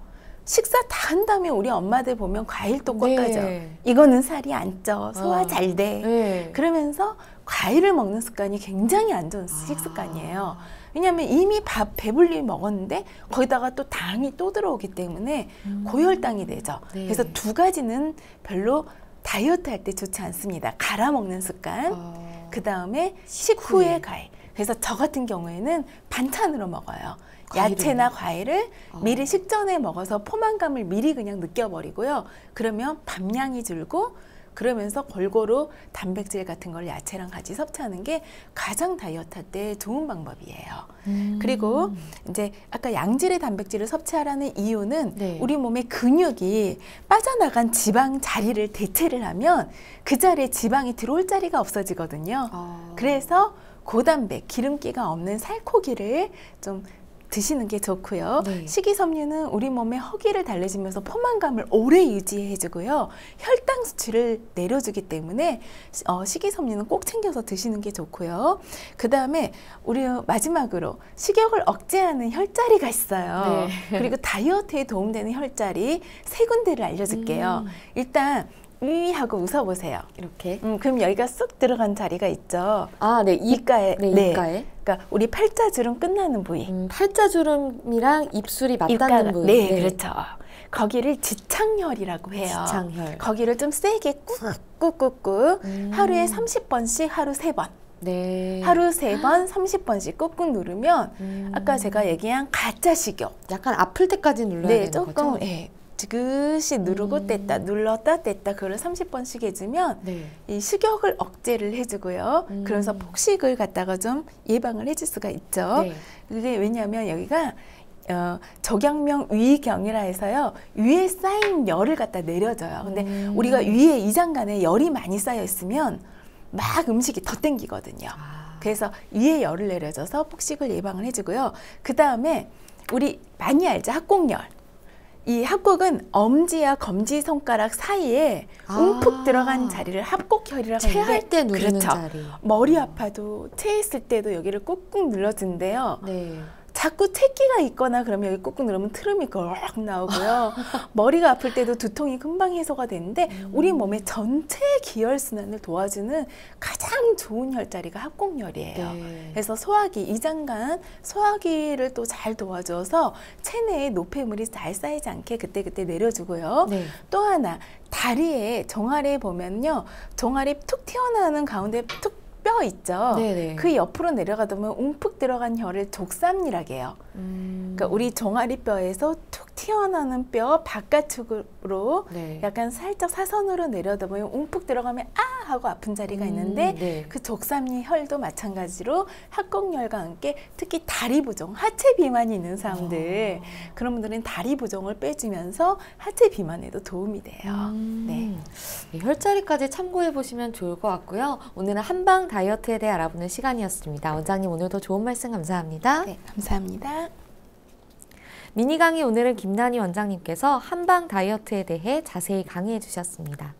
식사 다 한 다음에 우리 엄마들 보면 과일도 꺾어져. 네. 이거는 살이 안 쪄, 소화 잘 돼. 네. 그러면서 과일을 먹는 습관이 굉장히 안 좋은 식습관이에요. 왜냐하면 이미 밥 배불리 먹었는데 거기다가 또 당이 또 들어오기 때문에 고혈당이 되죠. 네. 그래서 두 가지는 별로 다이어트 할 때 좋지 않습니다. 갈아 먹는 습관, 그 다음에 식후에 과일. 그래서 저 같은 경우에는 반찬으로 먹어요. 과일을요? 야채나 과일을 미리 식전에 먹어서 포만감을 미리 그냥 느껴버리고요. 그러면 밥량이 줄고, 그러면서 골고루 단백질 같은 걸 야채랑 같이 섭취하는 게 가장 다이어트 할 때 좋은 방법이에요. 그리고 이제 아까 양질의 단백질을 섭취하라는 이유는 네. 우리 몸의 근육이 빠져나간 지방 자리를 대체를 하면 그 자리에 지방이 들어올 자리가 없어지거든요. 그래서 고단백, 기름기가 없는 살코기를 좀 드시는 게 좋고요. 네. 식이섬유는 우리 몸의 허기를 달래주면서 포만감을 오래 유지해주고요. 혈당 수치를 내려주기 때문에 식이섬유는 꼭 챙겨서 드시는 게 좋고요. 그 다음에 우리 마지막으로 식욕을 억제하는 혈자리가 있어요. 네. 그리고 다이어트에 도움되는 혈자리 세 군데를 알려줄게요. 일단 하고 웃어보세요. 이렇게. 그럼 여기가 쑥 들어간 자리가 있죠. 아, 네. 입가에. 네, 입가에. 그러니까 우리 팔자주름 끝나는 부위. 팔자주름이랑 입술이 맞닿는 부위. 네, 그렇죠. 거기를 지창혈이라고 해요. 지창혈. 거기를 좀 세게 꾹꾹꾹꾹 하루에 30번씩 하루 3번. 네. 하루 3번 30번씩 꾹꾹 누르면 아까 제가 얘기한 가짜 식욕. 약간 아플 때까지 눌러야 네, 되는 조금 거죠? 지그시 누르고 뗐다 눌렀다 뗐다 그걸 30번씩 해주면 네. 이 식욕을 억제를 해주고요. 그래서 폭식을 갖다가 좀 예방을 해줄 수가 있죠. 네. 그게 왜냐하면 여기가 적양명 위경이라 해서요. 위에 쌓인 열을 갖다 내려줘요. 근데 우리가 위에 이장간에 열이 많이 쌓여 있으면 막 음식이 더 땡기거든요. 그래서 위에 열을 내려줘서 폭식을 예방을 해주고요. 그 다음에 우리 많이 알죠? 합곡열. 이 합곡은 엄지와 검지 손가락 사이에 움푹 들어간 자리를 합곡혈이라고 하는데 체할 때 누르는 그렇죠. 자리. 머리 아파도 체했을 때도 여기를 꾹꾹 눌러준대요. 네. 자꾸 체기가 있거나 그러면 여기 꾹꾹 누르면 트름이 꽉 나오고요. 머리가 아플 때도 두통이 금방 해소가 되는데 우리 몸의 전체 기혈순환을 도와주는 가장 좋은 혈자리가 합곡열이에요. 네. 그래서 소화기, 이장간, 소화기를 또 잘 도와줘서 체내에 노폐물이 잘 쌓이지 않게 그때그때 내려주고요. 네. 또 하나, 다리에 종아리에 보면요. 종아리 툭 튀어나오는 가운데 툭 뼈 있죠. 네네. 그 옆으로 내려가다 보면 움푹 들어간 혈을 족삼리라고 해요. 그러니까 우리 종아리 뼈에서 툭 튀어나오는 뼈 바깥쪽으로 네. 약간 살짝 사선으로 내려다 보면 움푹 들어가면 아 하고 아픈 자리가 있는데 네. 그 족삼리 혈도 마찬가지로 합곡열과 함께 특히 다리 부종, 하체 비만이 있는 사람들 그런 분들은 다리 부종을 빼주면서 하체 비만에도 도움이 돼요. 네. 혈자리까지 참고해 보시면 좋을 것 같고요. 오늘은 한방 다이어트에 대해 알아보는 시간이었습니다. 원장님 오늘도 좋은 말씀 감사합니다. 네, 감사합니다. 미니 강의 오늘은 김난희 원장님께서 한방 다이어트에 대해 자세히 강의해 주셨습니다.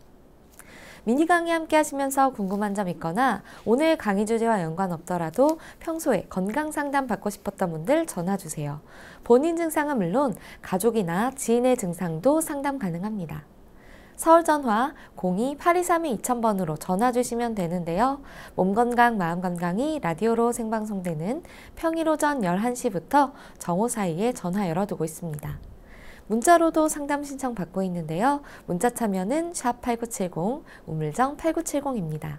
미니 강의 함께 하시면서 궁금한 점 있거나 오늘 강의 주제와 연관없더라도 평소에 건강 상담 받고 싶었던 분들 전화 주세요. 본인 증상은 물론 가족이나 지인의 증상도 상담 가능합니다. 서울 전화 02-8232-2000번으로 전화 주시면 되는데요. 몸건강, 마음건강이 라디오로 생방송되는 평일 오전 11시부터 정오 사이에 전화 열어두고 있습니다. 문자로도 상담 신청 받고 있는데요. 문자 참여는 샵8970, 우물정 8970입니다.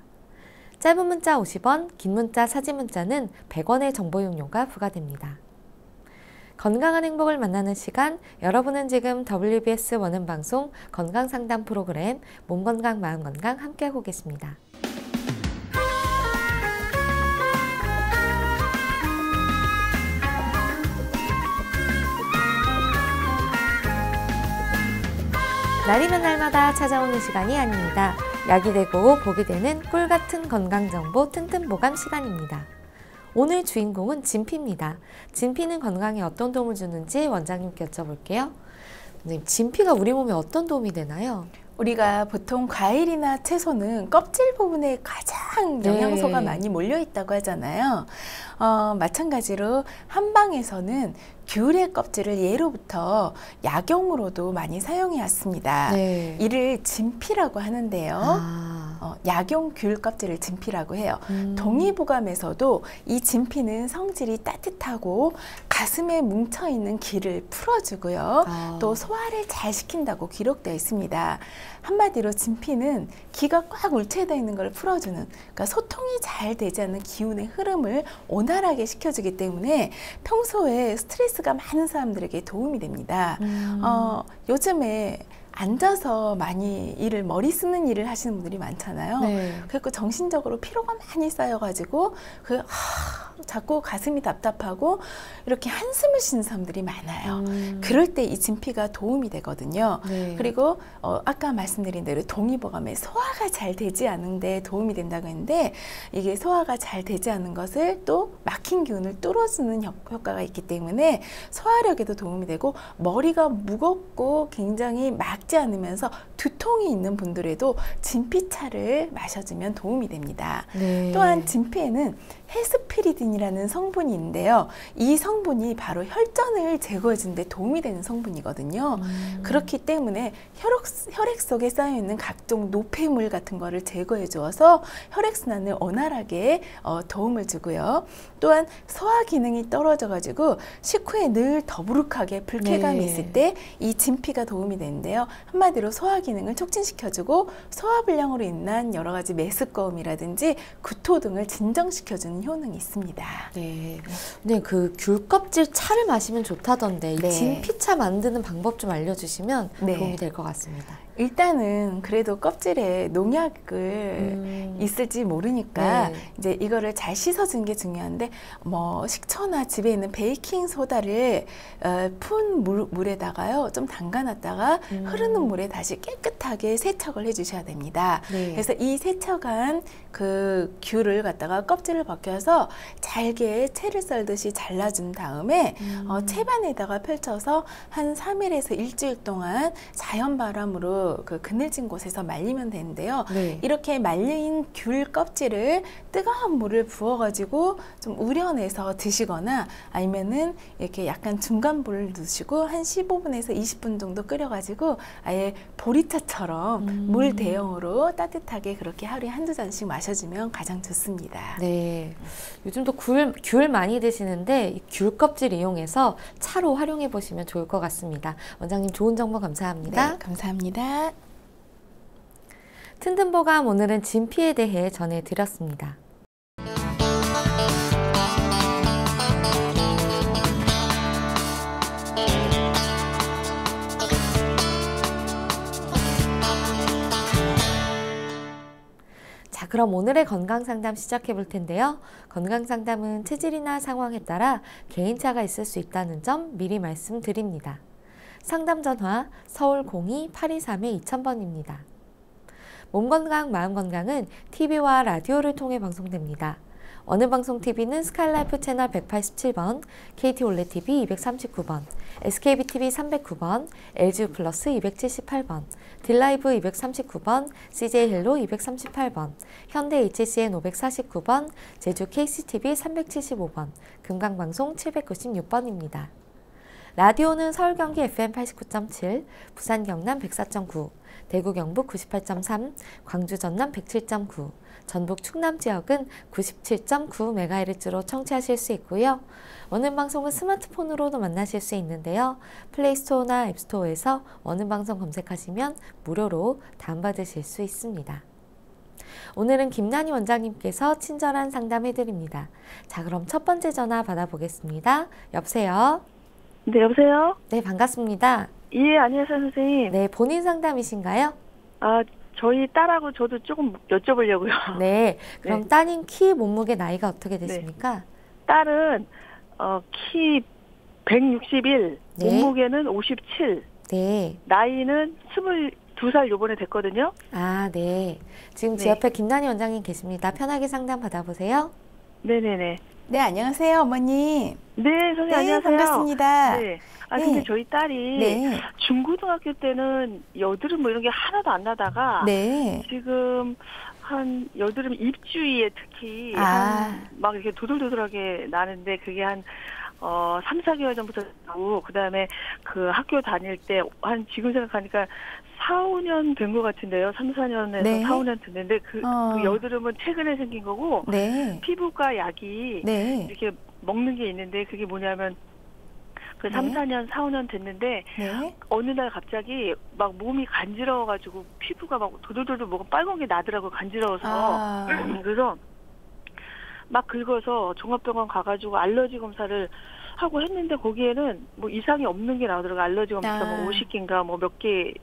짧은 문자 50원, 긴 문자, 사진 문자는 100원의 정보 이용료가 부과됩니다. 건강한 행복을 만나는 시간, 여러분은 지금 WBS 원음방송 건강상담 프로그램 몸건강 마음건강 함께하고 계십니다. 날이면 날마다 찾아오는 시간이 아닙니다. 약이 되고 복이 되는 꿀같은 건강정보 튼튼 보감 시간입니다. 오늘 주인공은 진피입니다. 진피는 건강에 어떤 도움을 주는지 원장님께 여쭤볼게요. 선생님, 진피가 우리 몸에 어떤 도움이 되나요? 우리가 보통 과일이나 채소는 껍질 부분에 가장 영양소가 많이 몰려 있다고 하잖아요. 마찬가지로 한방에서는 귤의 껍질을 예로부터 약용으로도 많이 사용해 왔습니다. 네. 이를 진피라고 하는데요. 약용 귤 껍질을 진피라고 해요. 동의보감에서도 이 진피는 성질이 따뜻하고 가슴에 뭉쳐있는 기를 풀어주고요. 또 소화를 잘 시킨다고 기록되어 있습니다. 한마디로 진피는 기가 꽉 울체되어 있는 걸 풀어주는, 그러니까 소통이 잘 되지 않는 기운의 흐름을 원활하게 시켜주기 때문에 평소에 스트레스가 많은 사람들에게 도움이 됩니다. 요즘에 앉아서 많이 머리 쓰는 일을 하시는 분들이 많잖아요. 네. 그리고 정신적으로 피로가 많이 쌓여가지고 자꾸 가슴이 답답하고 이렇게 한숨을 쉬는 사람들이 많아요. 그럴 때 이 진피가 도움이 되거든요. 네. 그리고 아까 말씀드린 대로 동의보감에 소화가 잘 되지 않은데 도움이 된다고 했는데 이게 소화가 잘 되지 않은 것을 또 막힌 기운을 뚫어주는 효과가 있기 때문에 소화력에도 도움이 되고 머리가 무겁고 굉장히 막지 않으면서 두통이 있는 분들에도 진피차를 마셔주면 도움이 됩니다. 네. 또한 진피에는 헤스피리딘이라는 성분이 있는데요. 이 성분이 바로 혈전을 제거해주는 데 도움이 되는 성분이거든요. 그렇기 때문에 혈액 속에 쌓여있는 각종 노폐물 같은 거를 제거해 주어서 혈액순환을 원활하게 도움을 주고요. 또한 소화 기능이 떨어져 가지고 식후에 늘 더부룩하게 불쾌감이 네. 있을 때 이 진피가 도움이 되는데요. 한마디로 소화 기능을 촉진시켜주고 소화불량으로 인한 여러 가지 메스꺼움이라든지 구토 등을 진정시켜주는 효능이 있습니다. 네. 네, 그 귤 껍질 차를 마시면 좋다던데 네. 이 진피차 만드는 방법 좀 알려주시면 네. 도움이 될 것 같습니다. 일단은 그래도 껍질에 농약을 있을지 모르니까 네. 이제 이거를 잘 씻어주는 게 중요한데 뭐 식초나 집에 있는 베이킹 소다를 푼 물에다가요 좀 담가놨다가 흐르는 물에 다시 깨끗하게 세척을 해주셔야 됩니다. 네. 그래서 이 세척한 그 귤을 갖다가 껍질을 벗겨서 잘게 채를 썰듯이 잘라준 다음에 채반에다가 펼쳐서 한 3일에서 일주일 동안 자연 바람으로 그 그늘진 곳에서 말리면 되는데요. 네. 이렇게 말린 귤 껍질을 뜨거운 물을 부어가지고 좀 우려내서 드시거나 아니면은 이렇게 약간 중간 불을 두시고 한 15분에서 20분 정도 끓여가지고 아예 보리차처럼 물 대용으로 따뜻하게 그렇게 하루에 한두 잔씩 마셔주면 가장 좋습니다. 네. 요즘도 귤 많이 드시는데 이 귤 껍질 이용해서 차로 활용해 보시면 좋을 것 같습니다. 원장님 좋은 정보 감사합니다. 네, 감사합니다. 튼튼보감 오늘은 진피에 대해 전해드렸습니다. 자, 그럼 오늘의 건강상담 시작해 볼 텐데요. 건강상담은 체질이나 상황에 따라 개인차가 있을 수 있다는 점 미리 말씀드립니다. 상담 전화 서울 02-823-2000번입니다. 몸건강, 마음건강은 TV와 라디오를 통해 방송됩니다. 원음방송TV는 스카이라이프 채널 187번, KT올레TV 239번, SKBTV 309번, LGU 플러스 278번, 딜라이브 239번, CJ헬로 238번, 현대 HCN 549번, 제주 KCTV 375번, 금강방송 796번입니다. 라디오는 서울 경기 FM 89.7, 부산 경남 104.9, 대구 경북 98.3, 광주 전남 107.9, 전북 충남 지역은 97.9MHz로 청취하실 수 있고요. 원음방송은 스마트폰으로도 만나실 수 있는데요. 플레이스토어나 앱스토어에서 원음방송 검색하시면 무료로 다운받으실 수 있습니다. 오늘은 김난희 원장님께서 친절한 상담해드립니다. 자, 그럼 첫 번째 전화 받아보겠습니다. 여보세요? 네, 여보세요? 네, 반갑습니다. 예, 안녕하세요, 선생님. 네, 본인 상담이신가요? 아, 저희 딸하고 저도 조금 여쭤보려고요. 네, 그럼 네. 따님 키, 몸무게, 나이가 어떻게 되십니까? 딸은 키 161, 네. 몸무게는 57, 네. 나이는 22살 요번에 됐거든요. 아, 네. 지금 제 네. 옆에 김난희 원장님 계십니다. 편하게 상담 받아보세요. 네네네. 네, 안녕하세요, 어머니. 네, 선생님 네, 안녕하세요. 반갑습니다. 네. 아, 네. 근데 저희 딸이 네. 중고등학교 때는 여드름 뭐 이런 게 하나도 안 나다가 네. 지금 한 여드름 입주위에 특히 아. 막 이렇게 도돌도돌하게 나는데 그게 한 3, 4개월 전부터 나고 그다음에 그 학교 다닐 때 한 지금 생각하니까 4, 5년 된 것 같은데요. 3, 4년에서 네. 4, 5년 됐는데 그 여드름은 최근에 생긴 거고 네. 피부과 약이 네. 이렇게 먹는 게 있는데 그게 뭐냐면 그 3, 네. 4년, 4, 5년 됐는데 네. 어느 날 갑자기 막 몸이 간지러워가지고 피부가 막 도돌도돌 뭐가 빨간 게 나더라고요. 간지러워서. 아. 그래서 막 긁어서 종합병원 가가지고 알러지 검사를 하고 했는데 거기에는 뭐 이상이 없는 게 나오더라고요. 알러지 검사 아. 뭐 50개인가 뭐 몇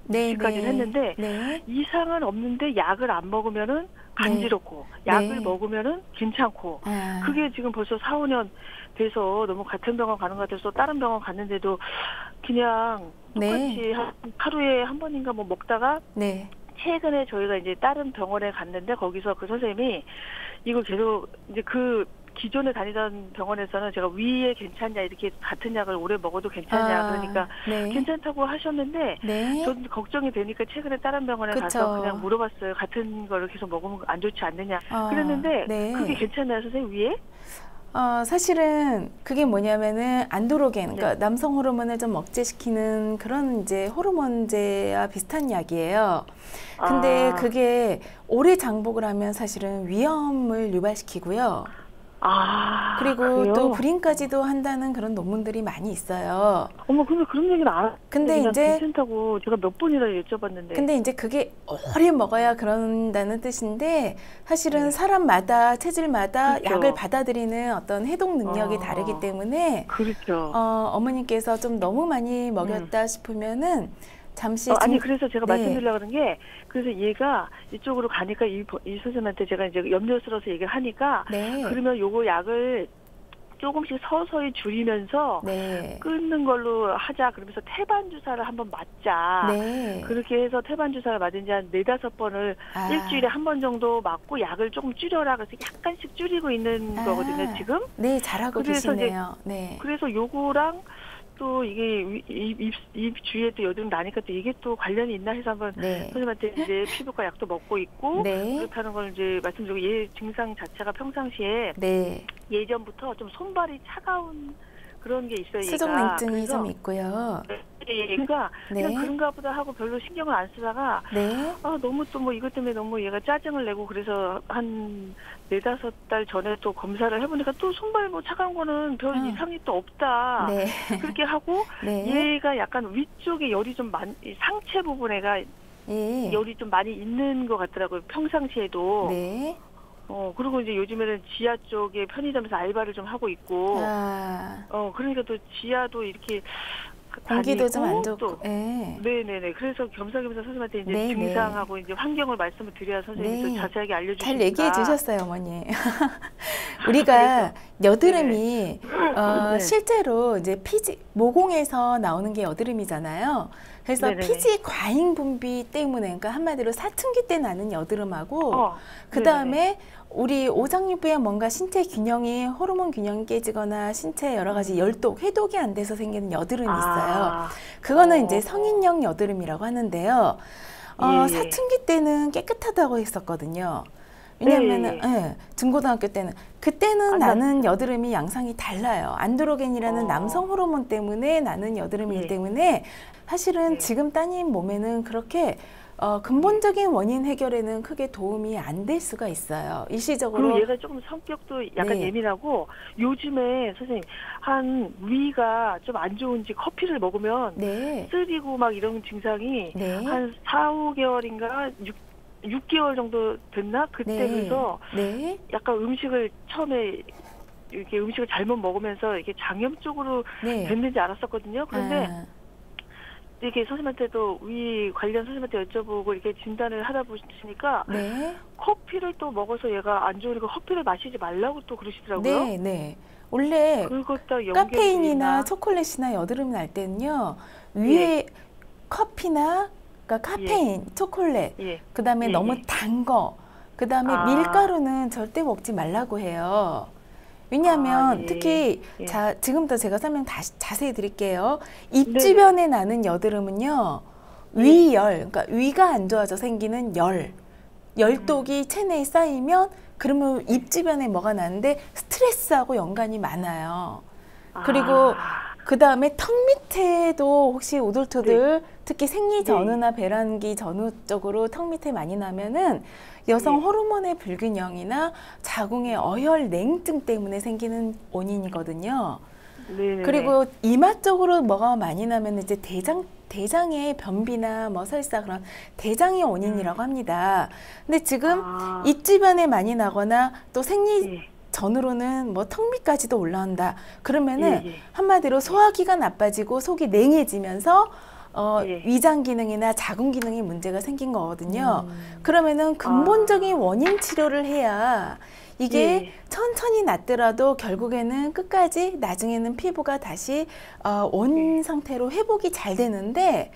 네. 개까지는 했는데 네. 이상은 없는데 약을 안 먹으면은 간지럽고 약을 네. 먹으면은 괜찮고 아. 그게 지금 벌써 4, 5년 돼서 너무 같은 병원 가는 것 같아서 다른 병원 갔는데도 그냥 똑같이 하루에 한 번인가 뭐 먹다가 네. 최근에 저희가 이제 다른 병원에 갔는데 거기서 그 선생님이 이거 계속 이제 그 기존에 다니던 병원에서는 제가 위에 괜찮냐 이렇게 같은 약을 오래 먹어도 괜찮냐 그러니까 네. 괜찮다고 하셨는데 네. 저는 걱정이 되니까 최근에 다른 병원에 그쵸. 가서 그냥 물어봤어요. 같은 거를 계속 먹으면 안 좋지 않느냐. 아, 그랬는데 네. 그게 괜찮나요, 선생님 위에? 사실은 그게 뭐냐면은 안드로겐, 그러니까 네. 남성 호르몬을 좀 억제시키는 그런 이제 호르몬제와 비슷한 약이에요. 근데 아. 그게 오래 장복을 하면 사실은 위험을 유발시키고요. 그리고 그래요? 또 불임까지도 한다는 그런 논문들이 많이 있어요. 어머, 근데 그런 얘기는 안 하는데 근데 그냥 이제 괜찮다고 제가 몇 번이나 여쭤봤는데. 근데 이제 그게 오래 먹어야 그런다는 뜻인데 사실은 네. 사람마다 체질마다 그렇죠. 약을 받아들이는 어떤 해독 능력이 다르기 때문에 그렇죠. 어머님께서 좀 너무 많이 먹였다 싶으면은 잠시 아니 그래서 제가 네. 말씀드리려고 하는 게 그래서 얘가 이쪽으로 가니까 이 선생님한테 제가 이제 염려스러워서 얘기를 하니까 네. 그러면 요거 약을 조금씩 서서히 줄이면서 네. 끊는 걸로 하자 그러면서 태반 주사를 한번 맞자. 네. 그렇게 해서 태반 주사를 맞은 지 한 4-5번을 일주일에 한 번 정도 맞고 약을 조금 줄여라 그래서 약간씩 줄이고 있는 거거든요, 지금. 네, 잘하고 그래서 계시네요. 네. 그래서 요거랑 또 이게 입 주위에 또 여드름 나니까 또 이게 또 관련이 있나 해서 한번 네. 선생님한테 이제 피부과 약도 먹고 있고 네. 그렇다는 걸 이제 말씀드리고 얘 증상 자체가 평상시에 네. 예전부터 좀 손발이 차가운 그런 게 있어요. 수족 얘가. 냉증이 그래서 좀 있고요. 얘가 네. 그냥 그런가 보다 하고 별로 신경을 안 쓰다가 네. 너무 또 뭐 이것 때문에 너무 얘가 짜증을 내고 그래서 한 4-5달 전에 또 검사를 해보니까 또 손발 뭐 차가운 거는 별 이상이 또 없다. 네. 그렇게 하고 네. 얘가 약간 위쪽에 열이 좀 상체 부분에가 예. 열이 좀 많이 있는 것 같더라고요. 평상시에도. 네. 그리고 이제 요즘에는 지하 쪽에 편의점에서 알바를 좀 하고 있고. 그러니까 또 지하도 이렇게 공기도 좀 안 다니고 좋고. 네. 네네네. 그래서 겸사겸사 선생님한테 이제 네, 증상하고 이제 환경을 말씀을 드려야 선생님이 네. 또 자세하게 알려주시니까. 잘 얘기해 주셨어요, 어머니. 우리가 여드름이 네. 실제로 이제 모공에서 나오는 게 여드름이잖아요. 그래서 네네네. 피지 과잉 분비 때문에, 그러니까 한마디로 사춘기 때 나는 여드름하고 그 다음에 우리 오장육부에 뭔가 신체 균형이 호르몬 균형이 깨지거나 신체 여러 가지 열독, 해독이 안 돼서 생기는 여드름이 있어요. 그거는 이제 성인형 여드름이라고 하는데요. 예. 사춘기 때는 깨끗하다고 했었거든요. 왜냐하면은 중고등학교 때는 그때는 나는 여드름이 양상이 달라요. 안드로겐이라는 남성 호르몬 때문에 나는 여드름이기 때문에 사실은 지금 따님 몸에는 그렇게 근본적인 원인 해결에는 크게 도움이 안 될 수가 있어요. 일시적으로. 그리고 얘가 조금 성격도 약간 네. 예민하고 요즘에 선생님 한 위가 좀 안 좋은지 커피를 먹으면 네. 쓰리고 막 이런 증상이 네. 한 4-5개월인가 6개월 정도 됐나? 그때부터 네. 약간 음식을 처음에 이렇게 음식을 잘못 먹으면서 이렇게 장염 쪽으로 네. 됐는지 알았었거든요. 그런데 이렇게 선생님한테도 위 관련 선생님한테 여쭤보고 이렇게 진단을 하다 보시니까 네. 커피를 또 먹어서 얘가 안 좋으니까 커피를 마시지 말라고 또 그러시더라고요. 네. 네. 원래 그것도 카페인이나 초콜릿이나 여드름 날 때는요. 위에 커피나 그러니까 카페인, 초콜릿, 그다음에 너무 단 거, 그다음에 밀가루는 절대 먹지 말라고 해요. 왜냐하면 특히 지금부터 제가 설명 다시 자세히 드릴게요. 입 주변에 나는 여드름은요. 위열, 그러니까 위가 안 좋아져 생기는 열독이 체내에 쌓이면 그러면 입 주변에 뭐가 나는데 스트레스하고 연관이 많아요. 그리고 그 다음에 턱 밑에도 혹시 오돌토들 특히 생리 전후나 배란기 전후 쪽으로 턱 밑에 많이 나면은 여성 호르몬의 불균형이나 자궁의 어혈 냉증 때문에 생기는 원인이거든요. 그리고 이마 쪽으로 뭐가 많이 나면 이제 대장의 변비나 뭐 설사 그런 대장의 원인이라고 합니다. 근데 지금 입 주변에 많이 나거나 또 생리 전으로는 뭐 턱 밑까지도 올라온다. 그러면은 한마디로 소화기가 나빠지고 속이 냉해지면서 위장 기능이나 자궁 기능에 문제가 생긴 거거든요. 그러면은 근본적인 원인 치료를 해야 이게 천천히 낫더라도 결국에는 끝까지 나중에는 피부가 다시 원 상태로 회복이 잘 되는데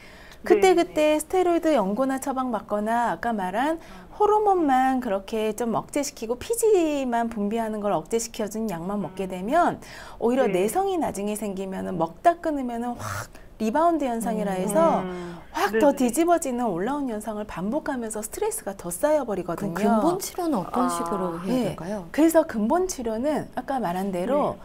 그때그때 스테로이드 연고나 처방받거나 아까 말한 호르몬만 그렇게 좀 억제시키고 피지만 분비하는 걸 억제시켜주는 약만 먹게 되면 오히려 내성이 나중에 생기면은 먹다 끊으면은 확 리바운드 현상이라 해서 확 더 뒤집어지는 올라온 현상을 반복하면서 스트레스가 더 쌓여버리거든요. 그럼 근본 치료는 어떤 식으로 해야 될까요? 그래서 근본 치료는 아까 말한 대로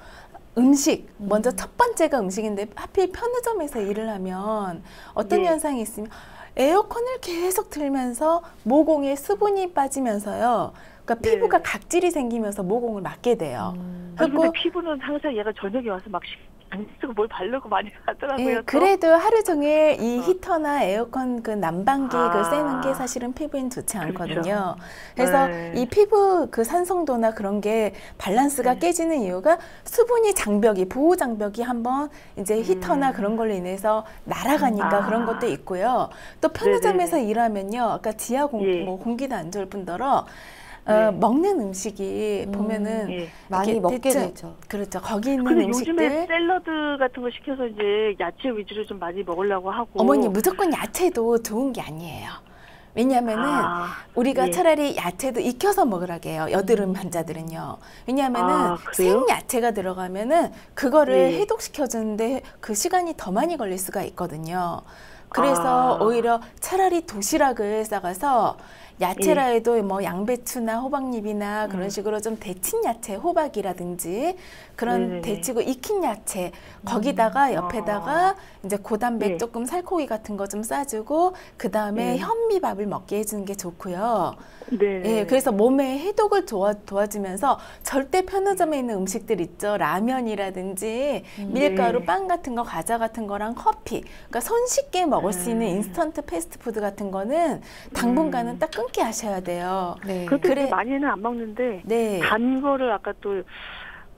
음식, 먼저 첫 번째가 음식인데 하필 편의점에서 일을 하면 어떤 현상이 있으면 에어컨을 계속 틀면서 모공에 수분이 빠지면서요. 그러니까 피부가 각질이 생기면서 모공을 맞게 돼요. 그리고 피부는 항상 얘가 저녁에 와서 막 안 쓰고 뭘 바르고 많이 하더라고요. 그래도 하루 종일 이 히터나 에어컨 그 난방기 그 쐬는 게 사실은 피부엔 좋지 않거든요. 그렇죠. 그래서 이 피부 그 산성도나 그런 게 밸런스가 깨지는 이유가 수분이 장벽이 보호 장벽이 한번 이제 히터나 그런 걸로 인해서 날아가니까 그런 것도 있고요. 또 편의점에서 일하면요, 아까 지하 뭐 공기도 안 좋을 뿐더러 먹는 음식이 보면은 많이 먹게 되죠. 그렇죠. 거기 있는 근데 음식들. 요즘에 샐러드 같은 거 시켜서 이제 야채 위주로 좀 많이 먹으려고 하고. 어머니 무조건 야채도 좋은 게 아니에요. 왜냐하면은 우리가 차라리 야채도 익혀서 먹으라고 해요. 여드름 환자들은요. 왜냐하면은 생야채가 들어가면은 그거를 해독시켜주는데 그 시간이 더 많이 걸릴 수가 있거든요. 그래서 오히려 차라리 도시락을 싸가서 야채라 해도 뭐 양배추나 호박잎이나 그런 식으로 좀 데친 야채, 호박이라든지 그런 데치고 익힌 야채 거기다가 옆에다가 이제 고단백 조금 살코기 같은 거 좀 싸주고 그 다음에 현미밥을 먹게 해주는 게 좋고요. 그래서 몸의 해독을 도와주면서 절대 편의점에 있는 음식들 있죠. 라면이라든지 밀가루, 빵 같은 거, 과자 같은 거랑 커피. 그러니까 손쉽게 먹을 수 있는 인스턴트 패스트푸드 같은 거는 당분간은 딱 끊게 하셔야 돼요. 그렇게 많이는 안 먹는데 단 거를 아까 또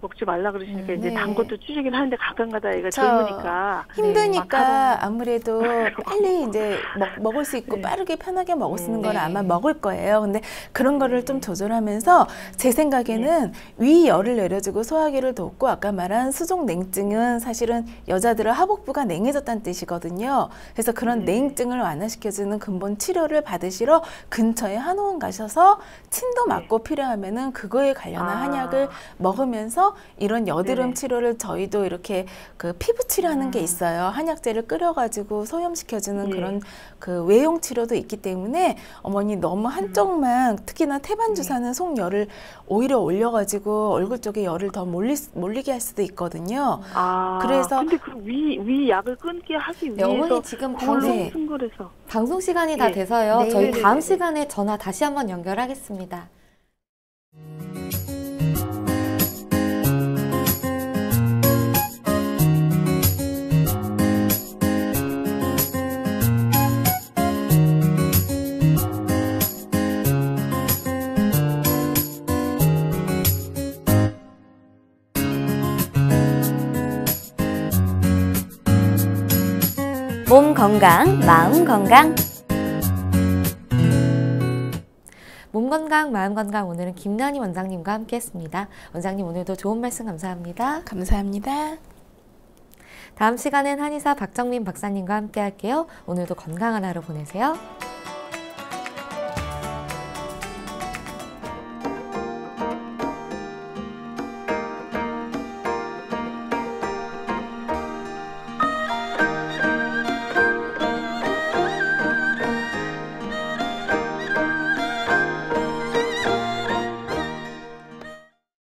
먹지 말라 그러시니까 이제 단 것도 줄이긴 하는데 가끔가다 얘가 젊으니까 힘드니까 아무래도 빨리 이제 먹을 수 있고 빠르게 편하게 먹을 수 있는 걸 아마 먹을 거예요. 근데 그런 거를 좀 조절하면서 제 생각에는 위열을 내려주고 소화기를 돕고 아까 말한 수족 냉증은 사실은 여자들의 하복부가 냉해졌다는 뜻이거든요. 그래서 그런 냉증을 완화시켜주는 근본 치료를 받으시러 근처에 한의원 가셔서 침도 맞고 필요하면은 그거에 관련한 한약을 먹으면서 이런 여드름 치료를 저희도 이렇게 그 피부 치료하는 게 있어요. 한약재를 끓여가지고 소염시켜주는 그런 그 외용 치료도 있기 때문에 어머니 너무 한쪽만 특히나 태반 주사는 속열을 오히려 올려가지고 얼굴 쪽에 열을 더 몰리게 할 수도 있거든요. 그래서 근데 그 위 약을 끊게 하기 위해서 어머니 지금 방송 시간이 다 돼서요. 저희 다음 시간에 전화 다시 한번 연결하겠습니다. 몸 건강, 마음 건강. 몸 건강, 마음 건강 오늘은 김난희 원장님과 함께했습니다. 원장님 오늘도 좋은 말씀 감사합니다. 감사합니다. 다음 시간엔 한의사 박정민 박사님과 함께할게요. 오늘도 건강한 하루 보내세요.